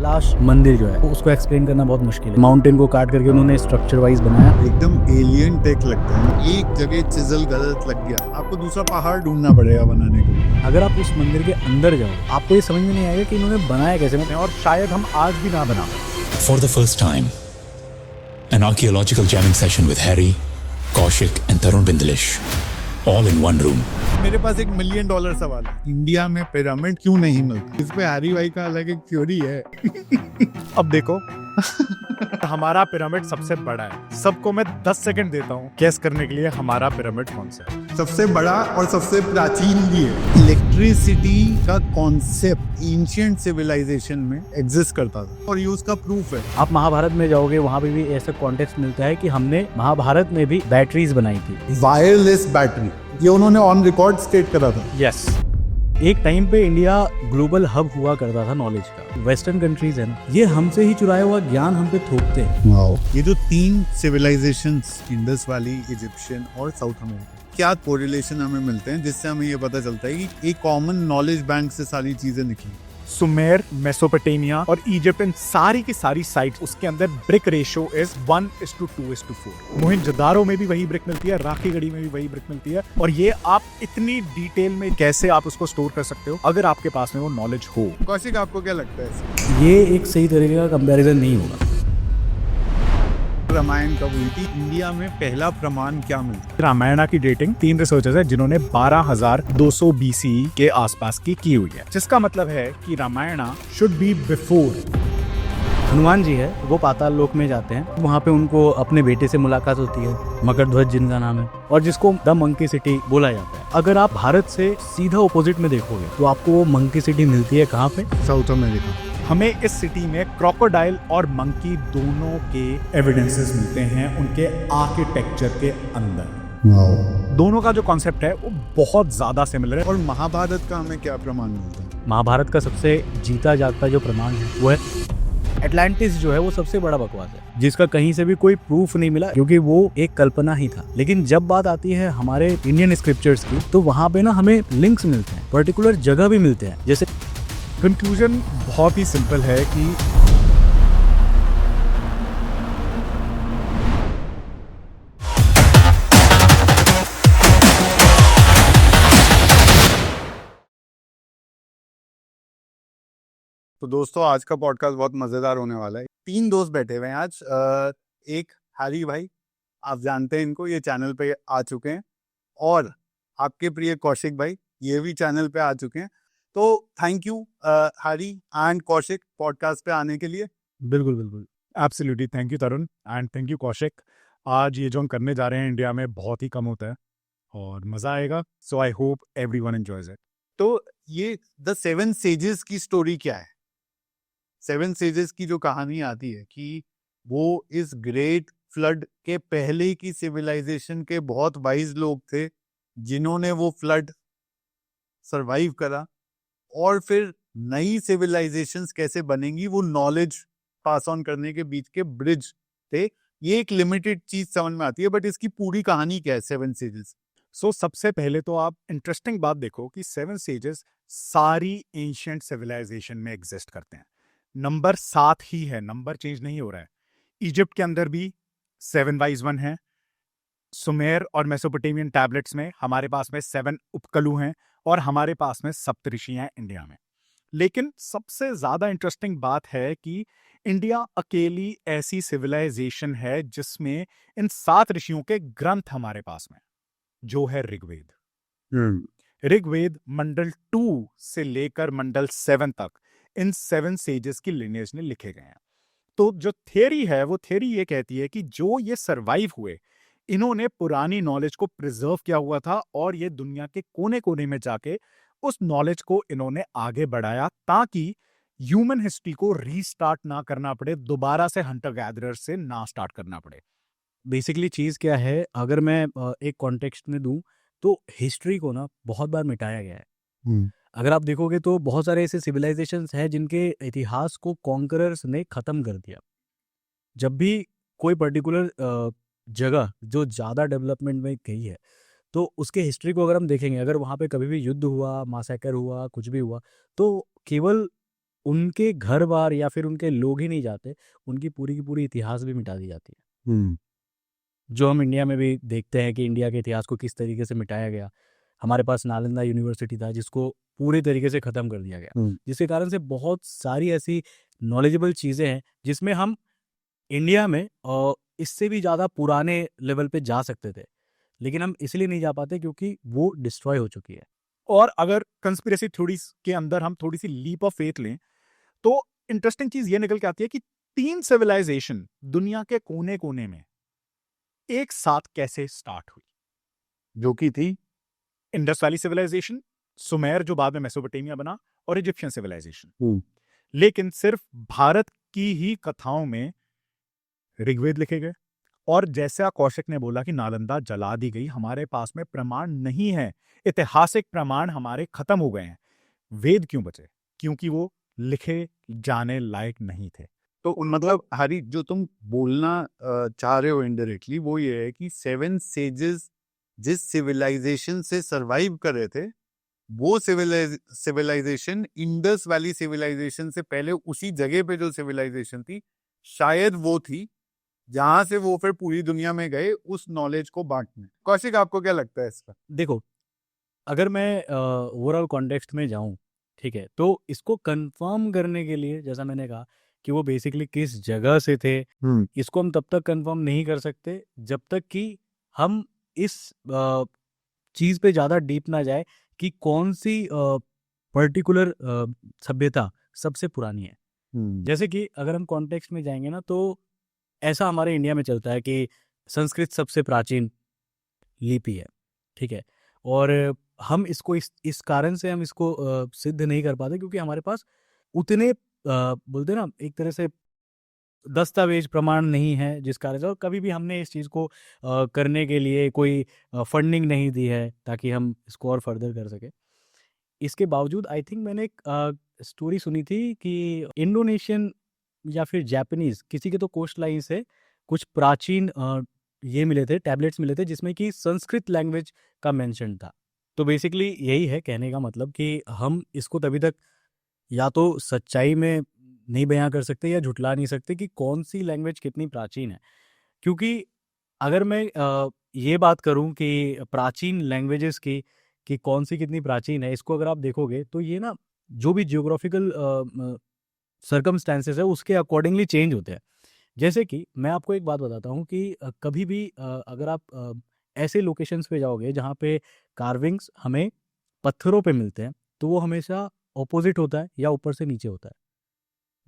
कैलाश मंदिर जो है उसको एक्सप्लेन करना बहुत मुश्किल है। माउंटेन को काट करके उन्होंने स्ट्रक्चर वाइज बनाया। एकदम एलियन टेक लगता है। एक जगह चिजल गलत लग गया, आपको दूसरा पहाड़ ढूंढना पड़ेगा बनाने के लिए। अगर आप उस मंदिर के अंदर जाओ आपको ये समझ में नहीं आएगा कि इन्होंने बनाया कैसे, और शायद हम आज भी ना बना। For the first time, an archaeological jamming session with Harry, Kaushik and Tarun Bindalish, all in one room. मेरे पास $1 मिलियन सवाल है, इंडिया में पिरामिड क्यों नहीं मिलती? इस पे हैरी भाई का अलग एक थ्योरी है। अब देखो हमारा पिरामिड सबसे बड़ा है। सबको मैं 10 सेकंड देता हूँ गैस करने के लिए हमारा पिरामिड कौन सा है। सबसे बड़ा और सबसे प्राचीन भी है। इलेक्ट्रिसिटी का कॉन्सेप्ट एंशिएंट सिविलाइजेशन में एग्जिस्ट करता था और ये उसका प्रूफ है। आप महाभारत में जाओगे वहाँ पे भी ऐसा कॉन्टेक्स्ट मिलता है कि हमने महाभारत में भी बैटरीज बनाई थी, वायरलेस बैटरी, ये उन्होंने ऑन रिकॉर्ड स्टेट करा था। यस, एक टाइम पे इंडिया ग्लोबल हब हुआ करता था नॉलेज का। वेस्टर्न कंट्रीज है ना, ये हमसे ही चुराया हुआ ज्ञान हम पे थोपते हैं। ये जो 3 सिविलाइजेशंस, इंडस वैली, इजिप्शियन और साउथ अमेरिका, क्या कोरिलेशन हमें मिलते हैं जिससे हमें ये पता चलता है कि एक कॉमन नॉलेज बैंक से सारी चीजें निकली। सुमेर, मेसोपोटामिया और इजिप्ट, इन सारी की सारी साइट्स, उसके अंदर ब्रिक रेशो इज 1:2:4। मोहनजोदारो में भी वही ब्रिक मिलती है, राखीगढ़ी में भी वही ब्रिक मिलती है। और ये आप इतनी डिटेल में कैसे आप उसको स्टोर कर सकते हो अगर आपके पास में वो नॉलेज हो। कौशिक, आपको क्या लगता है? ये एक सही तरीके का कंपैरिजन नहीं होगा। रामायण कब हुई थी? इंडिया में पहला प्रमाण क्या मिलता है? रामायणा की डेटिंग 3 रिसर्चर्स है जिन्होंने 12,200 BCE के आसपास की हुई है, जिसका मतलब है कि Ramayana should be before. Hanuman ji है वो पाताल लोक में जाते हैं, वहाँ पे उनको अपने बेटे से मुलाकात होती है, मकरध्वज जिनका नाम है, और जिसको द मंकी सिटी बोला जाता है। अगर आप भारत से सीधा ऑपोजिट में देखोगे तो आपको वो मंकी सिटी मिलती है कहाँ पे? South America. हमें इस सिटी में क्रोकोडाइल और मंकी दोनों के एविडेंसेस मिलते हैं उनके आर्किटेक्चर के अंदर। दोनों का जो कॉन्सेप्ट है वो बहुत ज्यादा सिमिलर है। और महाभारत का हमें क्या प्रमाण मिलता है? महाभारत का सबसे जीता जागता जो प्रमाण है वो है एटलांटिस, जो है वो सबसे बड़ा बकवास है, जिसका कहीं से भी कोई प्रूफ नहीं मिला, क्योंकि वो एक कल्पना ही था। लेकिन जब बात आती है हमारे इंडियन स्क्रिप्चर्स की तो वहाँ पे ना हमें लिंक्स मिलते हैं, पर्टिकुलर जगह भी मिलते हैं। जैसे कंक्लूजन बहुत ही सिंपल है कि तो दोस्तों, आज का पॉडकास्ट बहुत मजेदार होने वाला है। 3 दोस्त बैठे हुए हैं आज। एक हैरी भाई, आप जानते हैं इनको, ये चैनल पे आ चुके हैं, और आपके प्रिय कौशिक भाई, ये भी चैनल पे आ चुके हैं। तो thank you Harry and Kaushik podcast पे आने के लिए। बिल्कुल बिल्कुल absolutely, thank you Tarun and thank you Kaushik. आज ये जो हम करने जा रहे हैं इंडिया में बहुत ही कम होता है और मजा आएगा, so I hope everyone enjoys it. तो ये द 7 सेजेस की स्टोरी क्या है? 7 सेजेस की जो कहानी आती है कि वो इस ग्रेट फ्लड के पहले की सिविलाइजेशन के बहुत वाइज लोग थे जिन्होंने वो फ्लड सरवाइव करा, और फिर नई सिविलाइजेशंस कैसे बनेंगी वो नॉलेज पास ऑन करने के बीच के ब्रिज थे। ये एक लिमिटेड चीज समझ में आती है, बट इसकी पूरी कहानी क्या है 7 सेजेस? सो सबसे पहले तो आप इंटरेस्टिंग बात देखो कि 7 सेजेस सारी एंशिएंट सिविलाइजेशन में एग्जिस्ट करते हैं। नंबर 7 ही है, नंबर चेंज नहीं हो रहा है। इजिप्ट के अंदर भी 7 वाइज वन है। सुमेर और मेसोपोटामियन टैबलेट्स में हमारे पास में 7 उपकलु हैं, और हमारे पास में सप्तऋषि हैं इंडिया में। लेकिन सबसे ज्यादा इंटरेस्टिंग बात है कि इंडिया अकेली ऐसी सिविलाइजेशन है जिसमें इन 7 ऋषियों के ग्रंथ हमारे पास में, जो है ऋग्वेद। ऋग्वेद मंडल 2 से लेकर मंडल 7 तक इन 7 सेजेस की लिनेज ने लिखे गए हैं। तो जो थ्योरी है वो थ्योरी ये कहती है कि जो ये सरवाइव हुए, इन्होंने पुरानी नॉलेज को प्रिजर्व किया हुआ था, और ये दुनिया के कोने कोने में जाके उस नॉलेज को इन्होंने आगे बढ़ाया ताकि ह्यूमन हिस्ट्री को रीस्टार्ट ना करना पड़े, दोबारा से हंटर गैदरर से ना स्टार्ट करना पड़े। बेसिकली चीज़ क्या है, अगर मैं एक कॉन्टेक्स्ट में दूं तो हिस्ट्री को ना बहुत बार मिटाया गया है। अगर आप देखोगे तो बहुत सारे ऐसे सिविलाइजेशंस हैं जिनके इतिहास को कॉन्करर्स ने ख़त्म कर दिया। जब भी कोई पर्टिकुलर जगह जो ज़्यादा डेवलपमेंट में गई है तो उसके हिस्ट्री को अगर हम देखेंगे, अगर वहाँ पे कभी भी युद्ध हुआ, मासैकर हुआ, कुछ भी हुआ, तो केवल उनके घर बार या फिर उनके लोग ही नहीं जाते, उनकी पूरी की पूरी इतिहास भी मिटा दी जाती है। जो हम इंडिया में भी देखते हैं कि इंडिया के इतिहास को किस तरीके से मिटाया गया। हमारे पास नालंदा यूनिवर्सिटी था जिसको पूरे तरीके से ख़त्म कर दिया गया, जिसके कारण से बहुत सारी ऐसी नॉलेजेबल चीज़ें हैं जिसमें हम इंडिया में इससे भी ज़्यादा पुराने लेवल पे जा सकते थे, लेकिन हम इसलिए नहीं जा पाते क्योंकि वो डिस्ट्रॉय हो चुकी है। और अगर कंस्पिरेसी थ्योरीज के अंदर हम थोड़ी सी लीप ऑफ फेथ लें तो इंटरेस्टिंग चीज ये निकल के आती है कि 3 सिविलाइजेशन दुनिया के कोने कोने में एक साथ कैसे स्टार्ट हुई, जो कि थी इंडस वैली सिविलाइजेशन, सुमेर जो बाद में मेसोपोटामिया बना, और इजिप्शियन सिविलाइजेशन। लेकिन सिर्फ भारत की ही कथाओं में ऋग्वेद लिखे गए, और जैसा कौशिक ने बोला कि नालंदा जला दी गई, हमारे पास में प्रमाण नहीं है, ऐतिहासिक प्रमाण हमारे खत्म हो गए हैं। वेद क्यों बचे? क्योंकि वो लिखे जाने लायक नहीं थे। तो मतलब हरी जो तुम बोलना चाह रहे हो इनडायरेक्टली वो ये है कि 7 सेजेस जिस सिविलाइजेशन से सरवाइव कर रहे थे वो सिविलाइजेशन इंडस वैली सिविलाइजेशन से पहले उसी जगह पे जो सिविलाइजेशन थी शायद वो थी जहां से वो फिर पूरी दुनिया में गए उस नॉलेज को बांटने। कौशिक आपको क्या लगता है इस पर? देखो, अगर मैं ओवरऑल कॉन्टेक्स्ट में जाऊं, ठीक है, तो इसको कंफर्म करने के लिए जैसा मैंने कहा कि वो बेसिकली किस जगह से थे, इसको हम तब तक कंफर्म नहीं कर सकते जब तक कि हम इस चीज़ पे ज़्यादा डीप ना जाए कि कौन सी पर्टिकुलर सभ्यता सबसे पुरानी है। जैसे कि अगर हम कॉन्टेक्स्ट में जाएंगे ना तो ऐसा हमारे इंडिया में चलता है कि संस्कृत सबसे प्राचीन लिपि है, ठीक है, और हम इसको इस कारण से हम इसको सिद्ध नहीं कर पाते क्योंकि हमारे पास उतने बोलते ना एक तरह से दस्तावेज प्रमाण नहीं है, जिस कारण से और कभी भी हमने इस चीज़ को करने के लिए कोई फंडिंग नहीं दी है ताकि हम इसको और फर्दर कर सके। इसके बावजूद आई थिंक मैंने एक स्टोरी सुनी थी कि इंडोनेशियन या फिर जापानीज किसी के तो कोस्ट लाइन से कुछ प्राचीन ये मिले थे, टैबलेट्स मिले थे जिसमें कि संस्कृत लैंग्वेज का मेंशन था। तो बेसिकली यही है कहने का मतलब कि हम इसको तभी तक या तो सच्चाई में नहीं बयां कर सकते या झुटला नहीं सकते कि कौन सी लैंग्वेज कितनी प्राचीन है, क्योंकि अगर मैं ये बात करूं कि प्राचीन लैंग्वेजेस की कि कौन सी कितनी प्राचीन है, इसको अगर आप देखोगे तो ये ना जो भी जियोग्राफिकल सर्कमस्टेंसेस है उसके अकॉर्डिंगली चेंज होते हैं। जैसे कि मैं आपको एक बात बताता हूँ कि कभी भी अगर आप ऐसे लोकेशंस पे जाओगे जहाँ पे कार्विंग्स हमें पत्थरों पे मिलते हैं तो वो हमेशा ऑपोजिट होता है या ऊपर से नीचे होता है,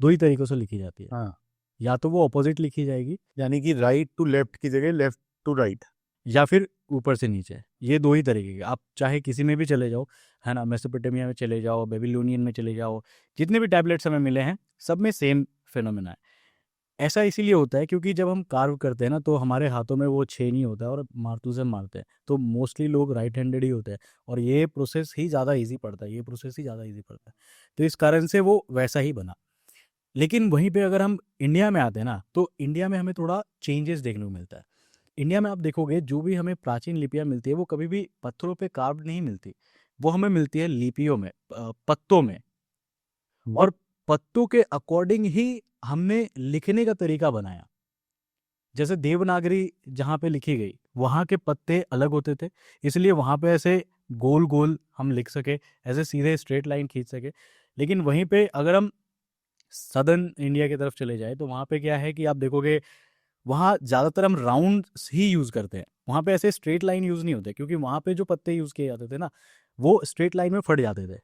2 ही तरीक़ों से लिखी जाती है। हाँ, या तो वो ऑपोजिट लिखी जाएगी यानी कि राइट टू लेफ्ट की जगह लेफ्ट टू राइट, या फिर ऊपर से नीचे। ये 2 ही तरीके के, आप चाहे किसी में भी चले जाओ, है ना, मेसोपोटामिया में चले जाओ, बेबीलोनियन में चले जाओ, जितने भी टैबलेट्स हमें मिले हैं सब में सेम फिनोमेना है। ऐसा इसीलिए होता है क्योंकि जब हम कार्व करते हैं ना तो हमारे हाथों में वो छेनी होता है और मारतू से मारते हैं, तो मोस्टली लोग राइट हैंडेड ही होते हैं और ये प्रोसेस ही ज़्यादा ईजी पड़ता है, तो इस कारण से वो वैसा ही बना। लेकिन वहीं पे अगर हम इंडिया में आते हैं ना तो इंडिया में हमें थोड़ा चेंजेस देखने को मिलता है। इंडिया में आप देखोगे जो भी हमें प्राचीन लिपियाँ मिलती है वो कभी भी पत्थरों पे कार्व नहीं मिलती, वो हमें मिलती है लिपियों में, पत्तों में, और पत्तों के अकॉर्डिंग ही हमने लिखने का तरीका बनाया। जैसे देवनागरी जहाँ पे लिखी गई वहाँ के पत्ते अलग होते थे, इसलिए वहाँ पे ऐसे गोल गोल हम लिख सके, ऐसे सीधे स्ट्रेट लाइन खींच सके। लेकिन वहीं पे अगर हम सदर्न इंडिया की तरफ चले जाए तो वहाँ पे क्या है कि आप देखोगे वहाँ ज़्यादातर हम राउंड ही यूज़ करते हैं, वहाँ पे ऐसे स्ट्रेट लाइन यूज़ नहीं होते क्योंकि वहाँ पे जो पत्ते यूज़ किए जाते थे ना वो स्ट्रेट लाइन में फट जाते थे।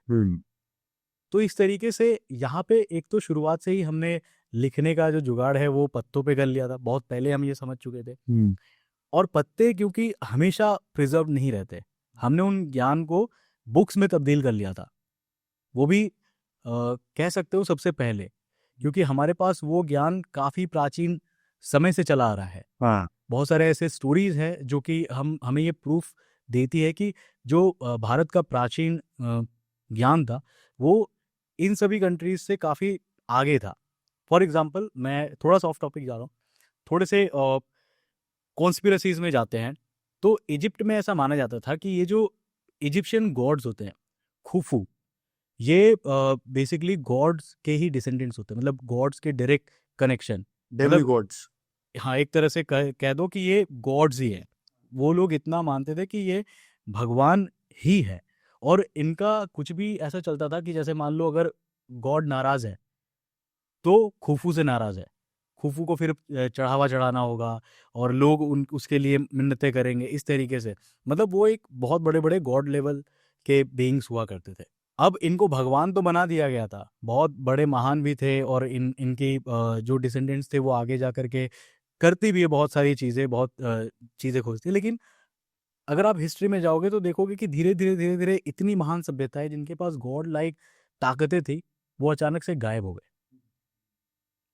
तो इस तरीके से यहाँ पे एक तो शुरुआत से ही हमने लिखने का जो जुगाड़ है वो पत्तों पे कर लिया था, बहुत पहले हम ये समझ चुके थे। और पत्ते क्योंकि हमेशा प्रिजर्व नहीं रहते, हमने उन ज्ञान को बुक्स में तब्दील कर लिया था, वो भी कह सकते हो सबसे पहले, क्योंकि हमारे पास वो ज्ञान काफ़ी प्राचीन समय से चला आ रहा है। बहुत सारे ऐसे स्टोरीज हैं जो कि हमें ये प्रूफ देती है कि जो भारत का प्राचीन ज्ञान था वो इन सभी कंट्रीज से काफ़ी आगे था। फॉर एग्जांपल मैं थोड़ा सा ऑफ टॉपिक जा रहा हूँ, थोड़े से कॉन्स्पिरेसीज में जाते हैं। तो इजिप्ट में ऐसा माना जाता था कि ये जो इजिप्शियन गॉड्स होते हैं, खुफू, ये बेसिकली गॉड्स के ही डिसेंडेंट्स होते हैं, मतलब गॉड्स के डायरेक्ट कनेक्शन। Demi God's. हाँ, एक तरह से कह दो कि ये गॉड्स ही है। वो लोग इतना मानते थे कि ये भगवान ही है, और इनका कुछ भी ऐसा चलता था कि जैसे मान लो अगर गॉड नाराज है तो खुफू से नाराज है, खुफू को फिर चढ़ावा चढ़ाना होगा और लोग उसके लिए मिन्नतें करेंगे, इस तरीके से। मतलब वो एक बहुत बड़े बड़े गॉड लेवल के बीइंग्स हुआ करते थे। अब इनको भगवान तो बना दिया गया था, बहुत बड़े महान भी थे, और इनकी जो डिसेंडेंट्स थे वो आगे जा करके करती भी है बहुत सारी चीज़ें, बहुत चीज़ें खोजती। लेकिन अगर आप हिस्ट्री में जाओगे तो देखोगे कि धीरे धीरे इतनी महान सभ्यताएं जिनके पास गॉड लाइक ताकतें थी, वो अचानक से गायब हो गए।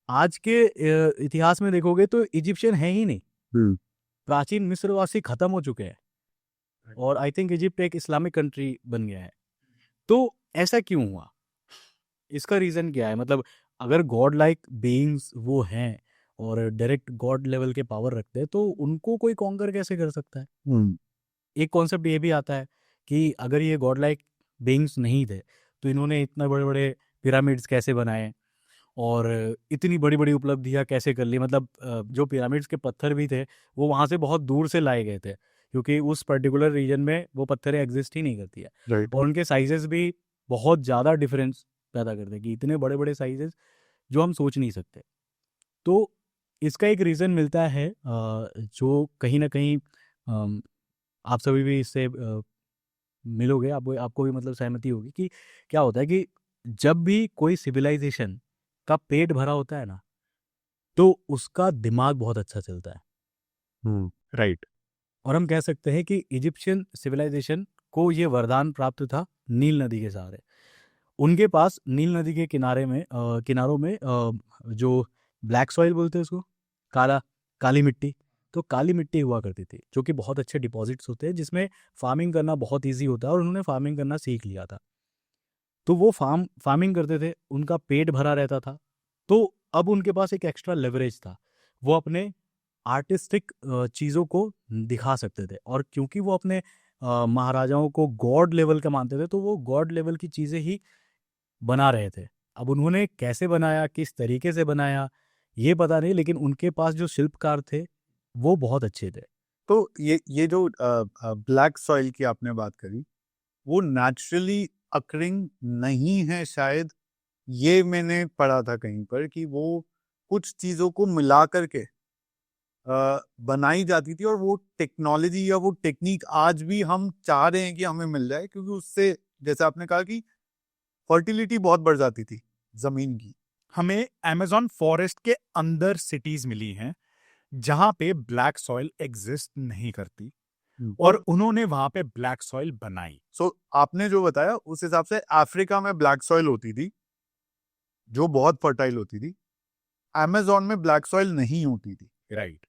आज के इतिहास में देखोगे तो इजिप्शियन है ही नहीं, प्राचीन मिस्रवासी खत्म हो चुके हैं, और आई थिंक इजिप्ट एक इस्लामिक कंट्री बन गया है। तो ऐसा क्यों हुआ, इसका रीज़न क्या है? मतलब अगर गॉड लाइक बीइंग्स वो हैं और डायरेक्ट गॉड लेवल के पावर रखते हैं, तो उनको कोई कॉन्कर कैसे कर सकता है? एक कॉन्सेप्ट ये भी आता है कि अगर ये गॉड लाइक बीइंग्स नहीं थे तो इन्होंने इतना बड़े बड़े पिरामिड्स कैसे बनाए और इतनी बड़ी बड़ी उपलब्धियां कैसे कर ली? मतलब जो पिरामिड्स के पत्थर भी थे वो वहाँ से बहुत दूर से लाए गए थे, क्योंकि उस पर्टिकुलर रीजन में वो पत्थरें एग्जिस्ट ही नहीं करती है, राइट। और उनके साइजेस भी बहुत ज़्यादा डिफरेंस पैदा करते हैं, कि इतने बड़े बड़े साइजेस जो हम सोच नहीं सकते। तो इसका एक रीज़न मिलता है जो कहीं ना कहीं आप सभी भी इससे मिलोगे, आपको भी मतलब सहमति होगी कि क्या होता है कि जब भी कोई सिविलाइजेशन का पेट भरा होता है ना, तो उसका दिमाग बहुत अच्छा चलता है। राइट। और हम कह सकते हैं कि इजिप्शियन सिविलाइजेशन को ये वरदान प्राप्त था नील नदी के सहारे। उनके पास नील नदी के किनारों में जो ब्लैक सॉइल बोलते हैं उसको, काली मिट्टी, तो काली मिट्टी हुआ करती थी, जो कि बहुत अच्छे डिपॉजिट्स होते हैं जिसमें फार्मिंग करना बहुत ईजी होता है, और उन्होंने फार्मिंग करना सीख लिया था। तो वो फार्मिंग करते थे, उनका पेट भरा रहता था, तो अब उनके पास एक एक्स्ट्रा लेवरेज था, वो अपने आर्टिस्टिक चीज़ों को दिखा सकते थे। और क्योंकि वो अपने महाराजाओं को गॉड लेवल का मानते थे, तो वो गॉड लेवल की चीज़ें ही बना रहे थे। अब उन्होंने कैसे बनाया, किस तरीके से बनाया, ये पता नहीं, लेकिन उनके पास जो शिल्पकार थे वो बहुत अच्छे थे। तो ये जो ब्लैक सॉइल की आपने बात करी, वो नेचुरली अकरिंग नहीं है शायद, ये मैंने पढ़ा था कहीं पर कि वो कुछ चीज़ों को मिला करके बनाई जाती थी, और वो टेक्नोलॉजी या वो टेक्निक आज भी हम चाह रहे हैं कि हमें मिल जाए, क्योंकि उससे जैसे आपने कहा कि फर्टिलिटी बहुत बढ़ जाती थी जमीन की। हमें अमेज़न फॉरेस्ट के अंदर सिटीज मिली हैं जहां पे ब्लैक सॉइल एग्जिस्ट नहीं करती, और उन्होंने वहां पे ब्लैक सॉइल बनाई। सो आपने जो बताया उस हिसाब से अफ्रीका में ब्लैक सॉइल होती थी जो बहुत फर्टाइल होती थी, अमेज़न में ब्लैक सॉइल नहीं होती थी। राइट।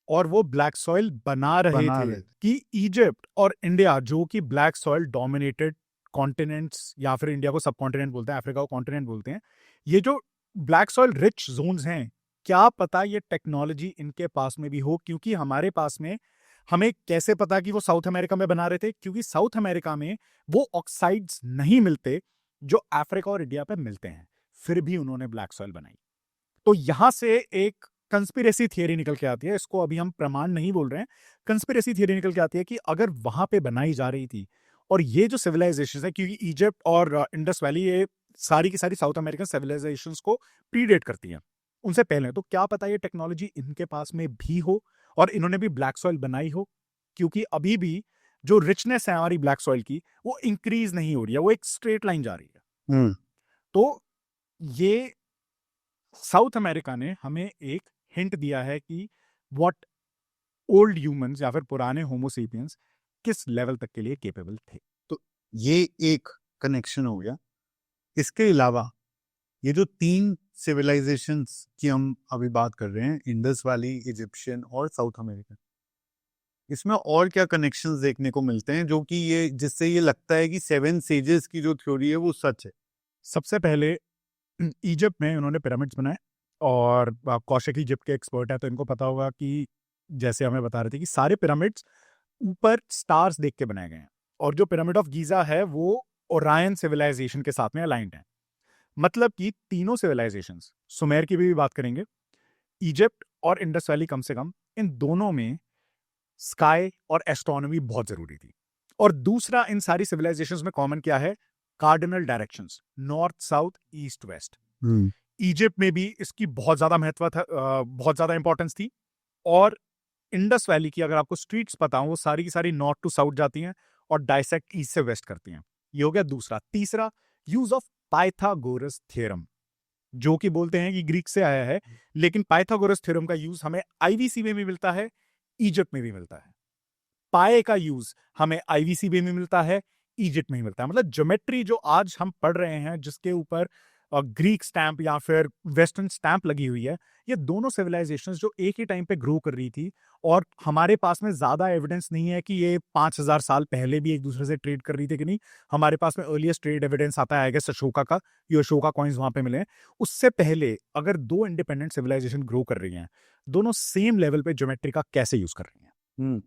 और वो ब्लैक सॉइल बना रहे बना थे रहे थे। कि इजिप्ट और इंडिया, जो कि ब्लैक सॉइल डोमिनेटेड कॉन्टिनेंट्स, या फिर इंडिया को सब कॉन्टिनेंट बोलते हैं, अफ्रीका को कॉन्टिनेंट बोलते हैं, ये जो ब्लैक सॉइल रिच जोन्स हैं, क्या पता ये टेक्नोलॉजी इनके पास में भी हो, क्योंकि हमारे पास में, हमें कैसे पता कि वो साउथ अमेरिका में बना रहे थे? क्योंकि साउथ अमेरिका में वो ऑक्साइड्स नहीं मिलते जो अफ्रीका और इंडिया पे मिलते हैं, फिर भी उन्होंने ब्लैक सॉइल बनाई। तो यहां से एक कंस्पिरेसी थियरी निकल के आती है, इसको अभी हम प्रमाण नहीं बोल रहे हैं, कंस्पिरेसी थियरी निकल के आती है कि अगर वहां पे बनाई जा रही थी, और ये जो सिविलाइजेशन है, क्योंकि इजिप्ट और इंडस वैली, ये सारी की सारी साउथ अमेरिकन सिविलाइजेशंस को प्रीडेट करती हैं, उनसे पहले, तो क्या पता ये टेक्नोलॉजी इनके पास में भी हो और इन्होंने भी ब्लैक सॉइल बनाई हो, क्योंकि अभी भी जो रिचनेस है हमारी ब्लैक सॉइल की, वो इंक्रीज नहीं हो रही है, वो एक स्ट्रेट लाइन जा रही है। तो ये साउथ अमेरिका ने हमें एक हिंट दिया है कि व्हाट ओल्ड ह्यूमंस या फिर पुराने होमोसेपियंस किस लेवल तक के लिए केपेबल थे। तो ये एक कनेक्शन हो गया। इसके अलावा ये जो 3 सिविलाइजेशंस की हम अभी बात कर रहे हैं, इंडस वैली, इजिप्शियन और साउथ अमेरिकन, इसमें और क्या कनेक्शंस देखने को मिलते हैं जो कि ये, जिससे ये लगता है कि 7 सेजेस की जो थ्योरी है वो सच है? सबसे पहले इजिप्ट में उन्होंने पिरामिड्स बनाए, और कौशिक इजिप्ट के एक्सपर्ट है तो इनको पता होगा कि जैसे हमें बता रहे थे कि सारे पिरामिड्स ऊपर स्टार्स देख के बनाए गए हैं, और जो पिरामिड ऑफ गीजा है वो ओरायन सिविलाइजेशन के साथ में अलाइंड हैं। मतलब कि तीनों सिविलाइजेशंस, सुमेर की भी बात करेंगे, इजिप्ट और इंडस वैली, कम से कम इन दोनों में स्काई और एस्ट्रोनॉमी बहुत जरूरी थी। और दूसरा, इन सारी सिविलाइजेशंस में कॉमन क्या है? Cardinal directions, north south east west. Egypt में भी इसकी बहुत ज्यादा महत्व था, बहुत ज्यादा इंपॉर्टेंस थी। और इंडस वैली की अगर आपको स्ट्रीट्स पता हो, वो सारी की सारी नॉर्थ टू साउथ जाती हैं और डाइसेक्ट ईस्ट से वेस्ट करती हैं। ये हो गया दूसरा। तीसरा, यूज ऑफ पाइथागोरस थ्योरम, जो कि बोलते हैं कि ग्रीक से आया है, लेकिन पाइथागोरस थ्योरम का यूज हमें आईवीसी में भी मिलता है, इजिप्ट में भी मिलता है। पाए का यूज हमें आईवीसीबी में मिलता है, इजिप्ट में ही मिलता है। मतलब ज्योमेट्री जो आज हम पढ़ रहे हैं, जिसके ऊपर ग्रीक स्टैंप या फिर वेस्टर्न स्टैंप लगी हुई है, ये दोनों सिविलाइजेशंस जो एक ही टाइम पे ग्रो कर रही थी, और हमारे पास में ज्यादा एविडेंस नहीं है कि ये 5000 साल पहले भी एक दूसरे से ट्रेड कर रही थी कि नहीं। हमारे पास में अर्लीस्ट ट्रेड एविडेंस आता है अशोका का, ये अशोका कॉइन्स वहां पे मिले हैं। उससे पहले अगर दो इंडिपेंडेंट सिविलाइजेशन ग्रो कर रही हैं, दोनों सेम लेवल पे ज्योमेट्री का कैसे यूज कर रही हैं?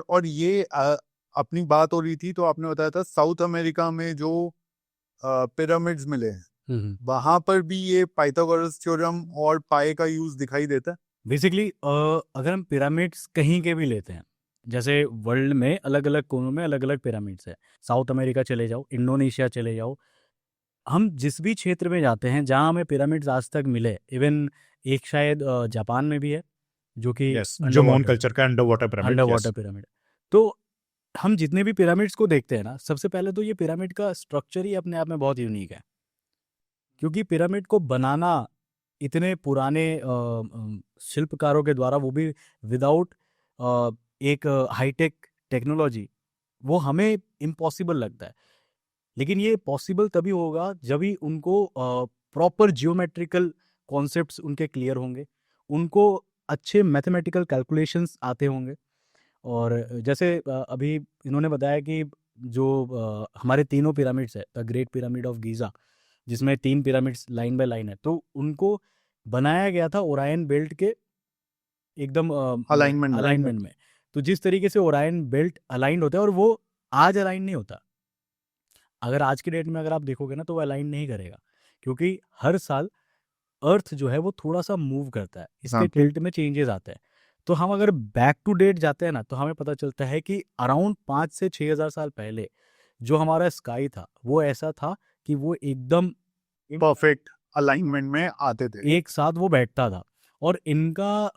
और ये अपनी बात हो रही थी, तो आपने बताया था साउथ अमेरिका में जो पिरामिड्स मिले हैं, वहां पर भी ये पाइथागोरस थ्योरम और पाए का यूज दिखाई देता है। बेसिकली अगर हम पिरामिड्स कहीं के भी लेते हैं, जैसे वर्ल्ड में अलग अलग कोनों में अलग अलग पिरामिड्स है, साउथ अमेरिका चले जाओ, इंडोनेशिया चले जाओ, हम जिस भी क्षेत्र में जाते हैं जहाँ हमें पिरामिड्स आज तक मिले, इवन एक शायद जापान में भी है, जो कि जो मोन कल्चर का under water pyramid, under water pyramid. तो हम जितने भी पिरामिड्स को देखते हैं ना, सबसे पहले तो ये पिरामिड का स्ट्रक्चर ही अपने आप में बहुत यूनिक है, क्योंकि पिरामिड को बनाना इतने पुराने शिल्पकारों के द्वारा, वो भी विदाउट एक हाईटेक टेक्नोलॉजी, वो हमें इम्पॉसिबल लगता है। लेकिन ये पॉसिबल तभी होगा जब ही उनको प्रॉपर जियोमेट्रिकल कॉन्सेप्ट्स उनके क्लियर होंगे, उनको अच्छे मैथमेटिकल कैलकुलेशंस आते होंगे। और जैसे अभी इन्होंने बताया कि जो हमारे तीनों पिरामिड्स है, the great pyramid of Giza, जिसमें 3 पिरामिड्स लाइन बाय लाइन है, तो उनको बनाया गया था ओरायन बेल्ट के एकदम अलाइनमेंट में। तो जिस तरीके से ओरायन बेल्ट अलाइंड होता है, और वो आज अलाइन नहीं होता, अगर आज की डेट में अगर आप देखोगे ना, तो वो अलाइन नहीं करेगा, क्योंकि हर साल अर्थ जो है वो थोड़ा सा मूव करता है, इसके टिल्ट में चेंजेस आते हैं। तो हम अगर बैक टू डेट जाते हैं ना, तो हमें पता चलता है कि अराउंड 5 से 6000 साल पहले जो हमारा स्काई था, वो ऐसा था कि वो एकदम परफेक्ट अलाइनमेंट में आते थे, एक साथ वो बैठता था। और इनका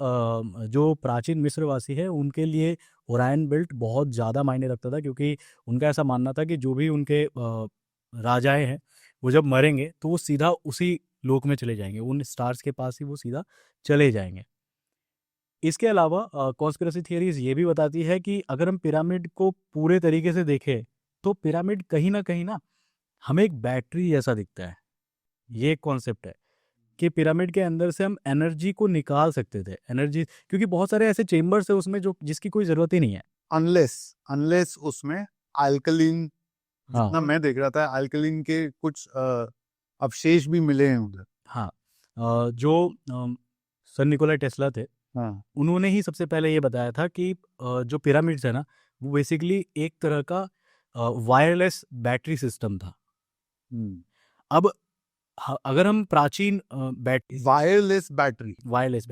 जो प्राचीन मिस्रवासी है, उनके लिए ओरायन बेल्ट बहुत ज़्यादा मायने रखता था, क्योंकि उनका ऐसा मानना था कि जो भी उनके राजाएं हैं, वो जब मरेंगे तो वो सीधा उसी लोक में चले जाएंगे, उन स्टार्स के पास ही वो सीधा चले जाएंगे। इसके अलावा कॉन्स्पिरेसी थियरीज ये भी बताती है कि अगर हम पिरामिड को पूरे तरीके से देखें, तो पिरामिड कहीं ना हमें एक बैटरी जैसा दिखता है। ये एक कॉन्सेप्ट है कि पिरामिड के अंदर से हम एनर्जी को निकाल सकते थे, एनर्जी, क्योंकि बहुत सारे ऐसे चेम्बर्स है उसमें जो जिसकी कोई जरूरत ही नहीं है, अनलेस उसमें अल्कलीन, जितना मैं देख रहा था, अल्कलीन के कुछ अवशेष भी मिले हैं उधर। हाँ, जो सर निकोला टेस्ला थे, उन्होंने ही सबसे पहले ये बताया था कि जो पिरामिड्स है ना, वो बेसिकली एक तरह का वायरलेस बैटरी सिस्टम था। अब अगर हम प्राचीन वायरलेस बैटरी,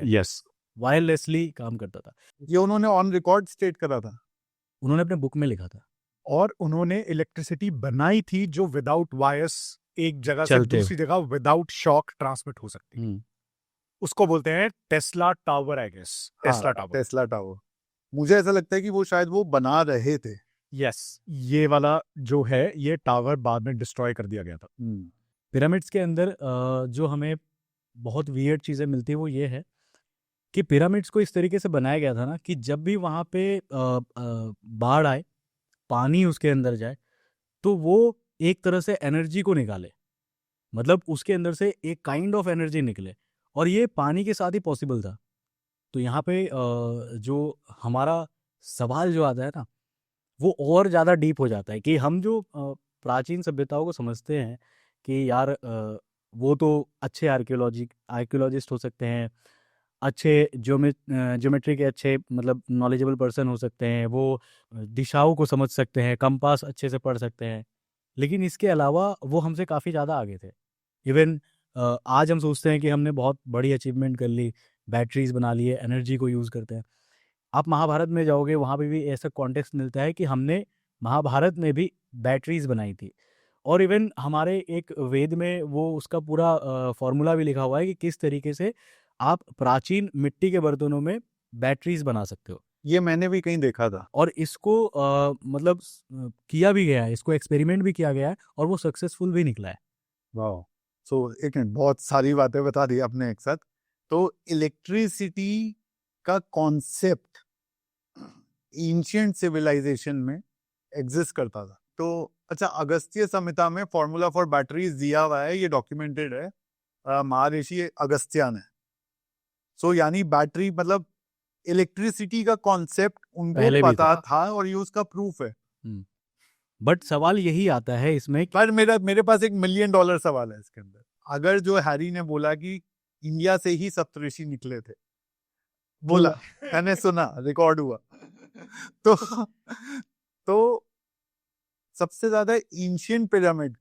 यस, वायरलेसली काम करता था। ये उन्होंने ऑन रिकॉर्ड स्टेट करा था, उन्होंने अपने बुक में लिखा था। और उन्होंने इलेक्ट्रिसिटी बनाई थी जो विदाउट वायर्स एक जगह से दूसरी जगह विदाउट शॉक ट्रांसमिट हो सकती। उसको बोलते हैं Tesla tower, I guess Tesla tower. मुझे ऐसा लगता है कि वो शायद वो बना रहे थे। यस, ये वाला जो है, ये टावर बाद में डिस्ट्रॉय कर दिया गया था। पिरामिड्स के अंदर जो हमें बहुत वियर्ड चीज़ें मिलती है, वो ये है कि पिरामिड्स को इस तरीके से बनाया गया था ना, कि जब भी वहाँ पे बाढ़ आए, पानी उसके अंदर जाए, तो वो एक तरह से एनर्जी को निकाले, मतलब उसके अंदर से एक काइंड ऑफ एनर्जी निकले, और ये पानी के साथ ही पॉसिबल था। तो यहाँ पे जो हमारा सवाल जो आता है ना, वो और ज़्यादा डीप हो जाता है कि हम जो प्राचीन सभ्यताओं को समझते हैं कि यार वो तो अच्छे आर्कियोलॉजिस्ट हो सकते हैं, अच्छे ज्योमेट्री के अच्छे मतलब नॉलेजेबल पर्सन हो सकते हैं, वो दिशाओं को समझ सकते हैं, कंपास अच्छे से पढ़ सकते हैं, लेकिन इसके अलावा वो हमसे काफ़ी ज़्यादा आगे थे। इवन आज हम सोचते हैं कि हमने बहुत बड़ी अचीवमेंट कर ली, बैटरीज़ बना लिए, एनर्जी को यूज़ करते हैं। आप महाभारत में जाओगे, वहाँ पे भी ऐसा कॉन्टेक्स्ट मिलता है कि हमने महाभारत में भी बैटरीज़ बनाई थी। और इवन हमारे एक वेद में वो उसका पूरा फ़ॉर्मूला भी लिखा हुआ है कि किस तरीके से आप प्राचीन मिट्टी के बर्तनों में बैटरीज़ बना सकते हो। ये मैंने भी कहीं देखा था। और इसको मतलब किया भी गया है, इसको एक्सपेरिमेंट भी किया गया है और वो सक्सेसफुल भी निकला है। वाह। सो एक मिनट, बहुत सारी बातें बता दी आपने एक साथ। तो इलेक्ट्रिसिटी का कॉन्सेप्ट एंशिएंट सिविलाइजेशन में एग्जिस्ट करता था। तो अच्छा, अगस्त्य संहिता में फॉर्मूला फॉर बैटरीज दिया हुआ है, ये डॉक्यूमेंटेड है महर्षि अगस्त्य ने। सो यानी बैटरी मतलब इलेक्ट्रिसिटी का कॉन्सेप्ट उनको पहले भी पता था और ये उसका प्रूफ है। बट सवाल यही आता है इसमें पर मेरे पास $1 मिलियन सवाल है इसके अंदर। अगर जो हैरी ने बोला कि इंडिया से ही सप्तऋषि निकले थे, बोला मैंने सुना, रिकॉर्ड हुआ, तो सबसे ज्यादा एंशिएंट पिरामिड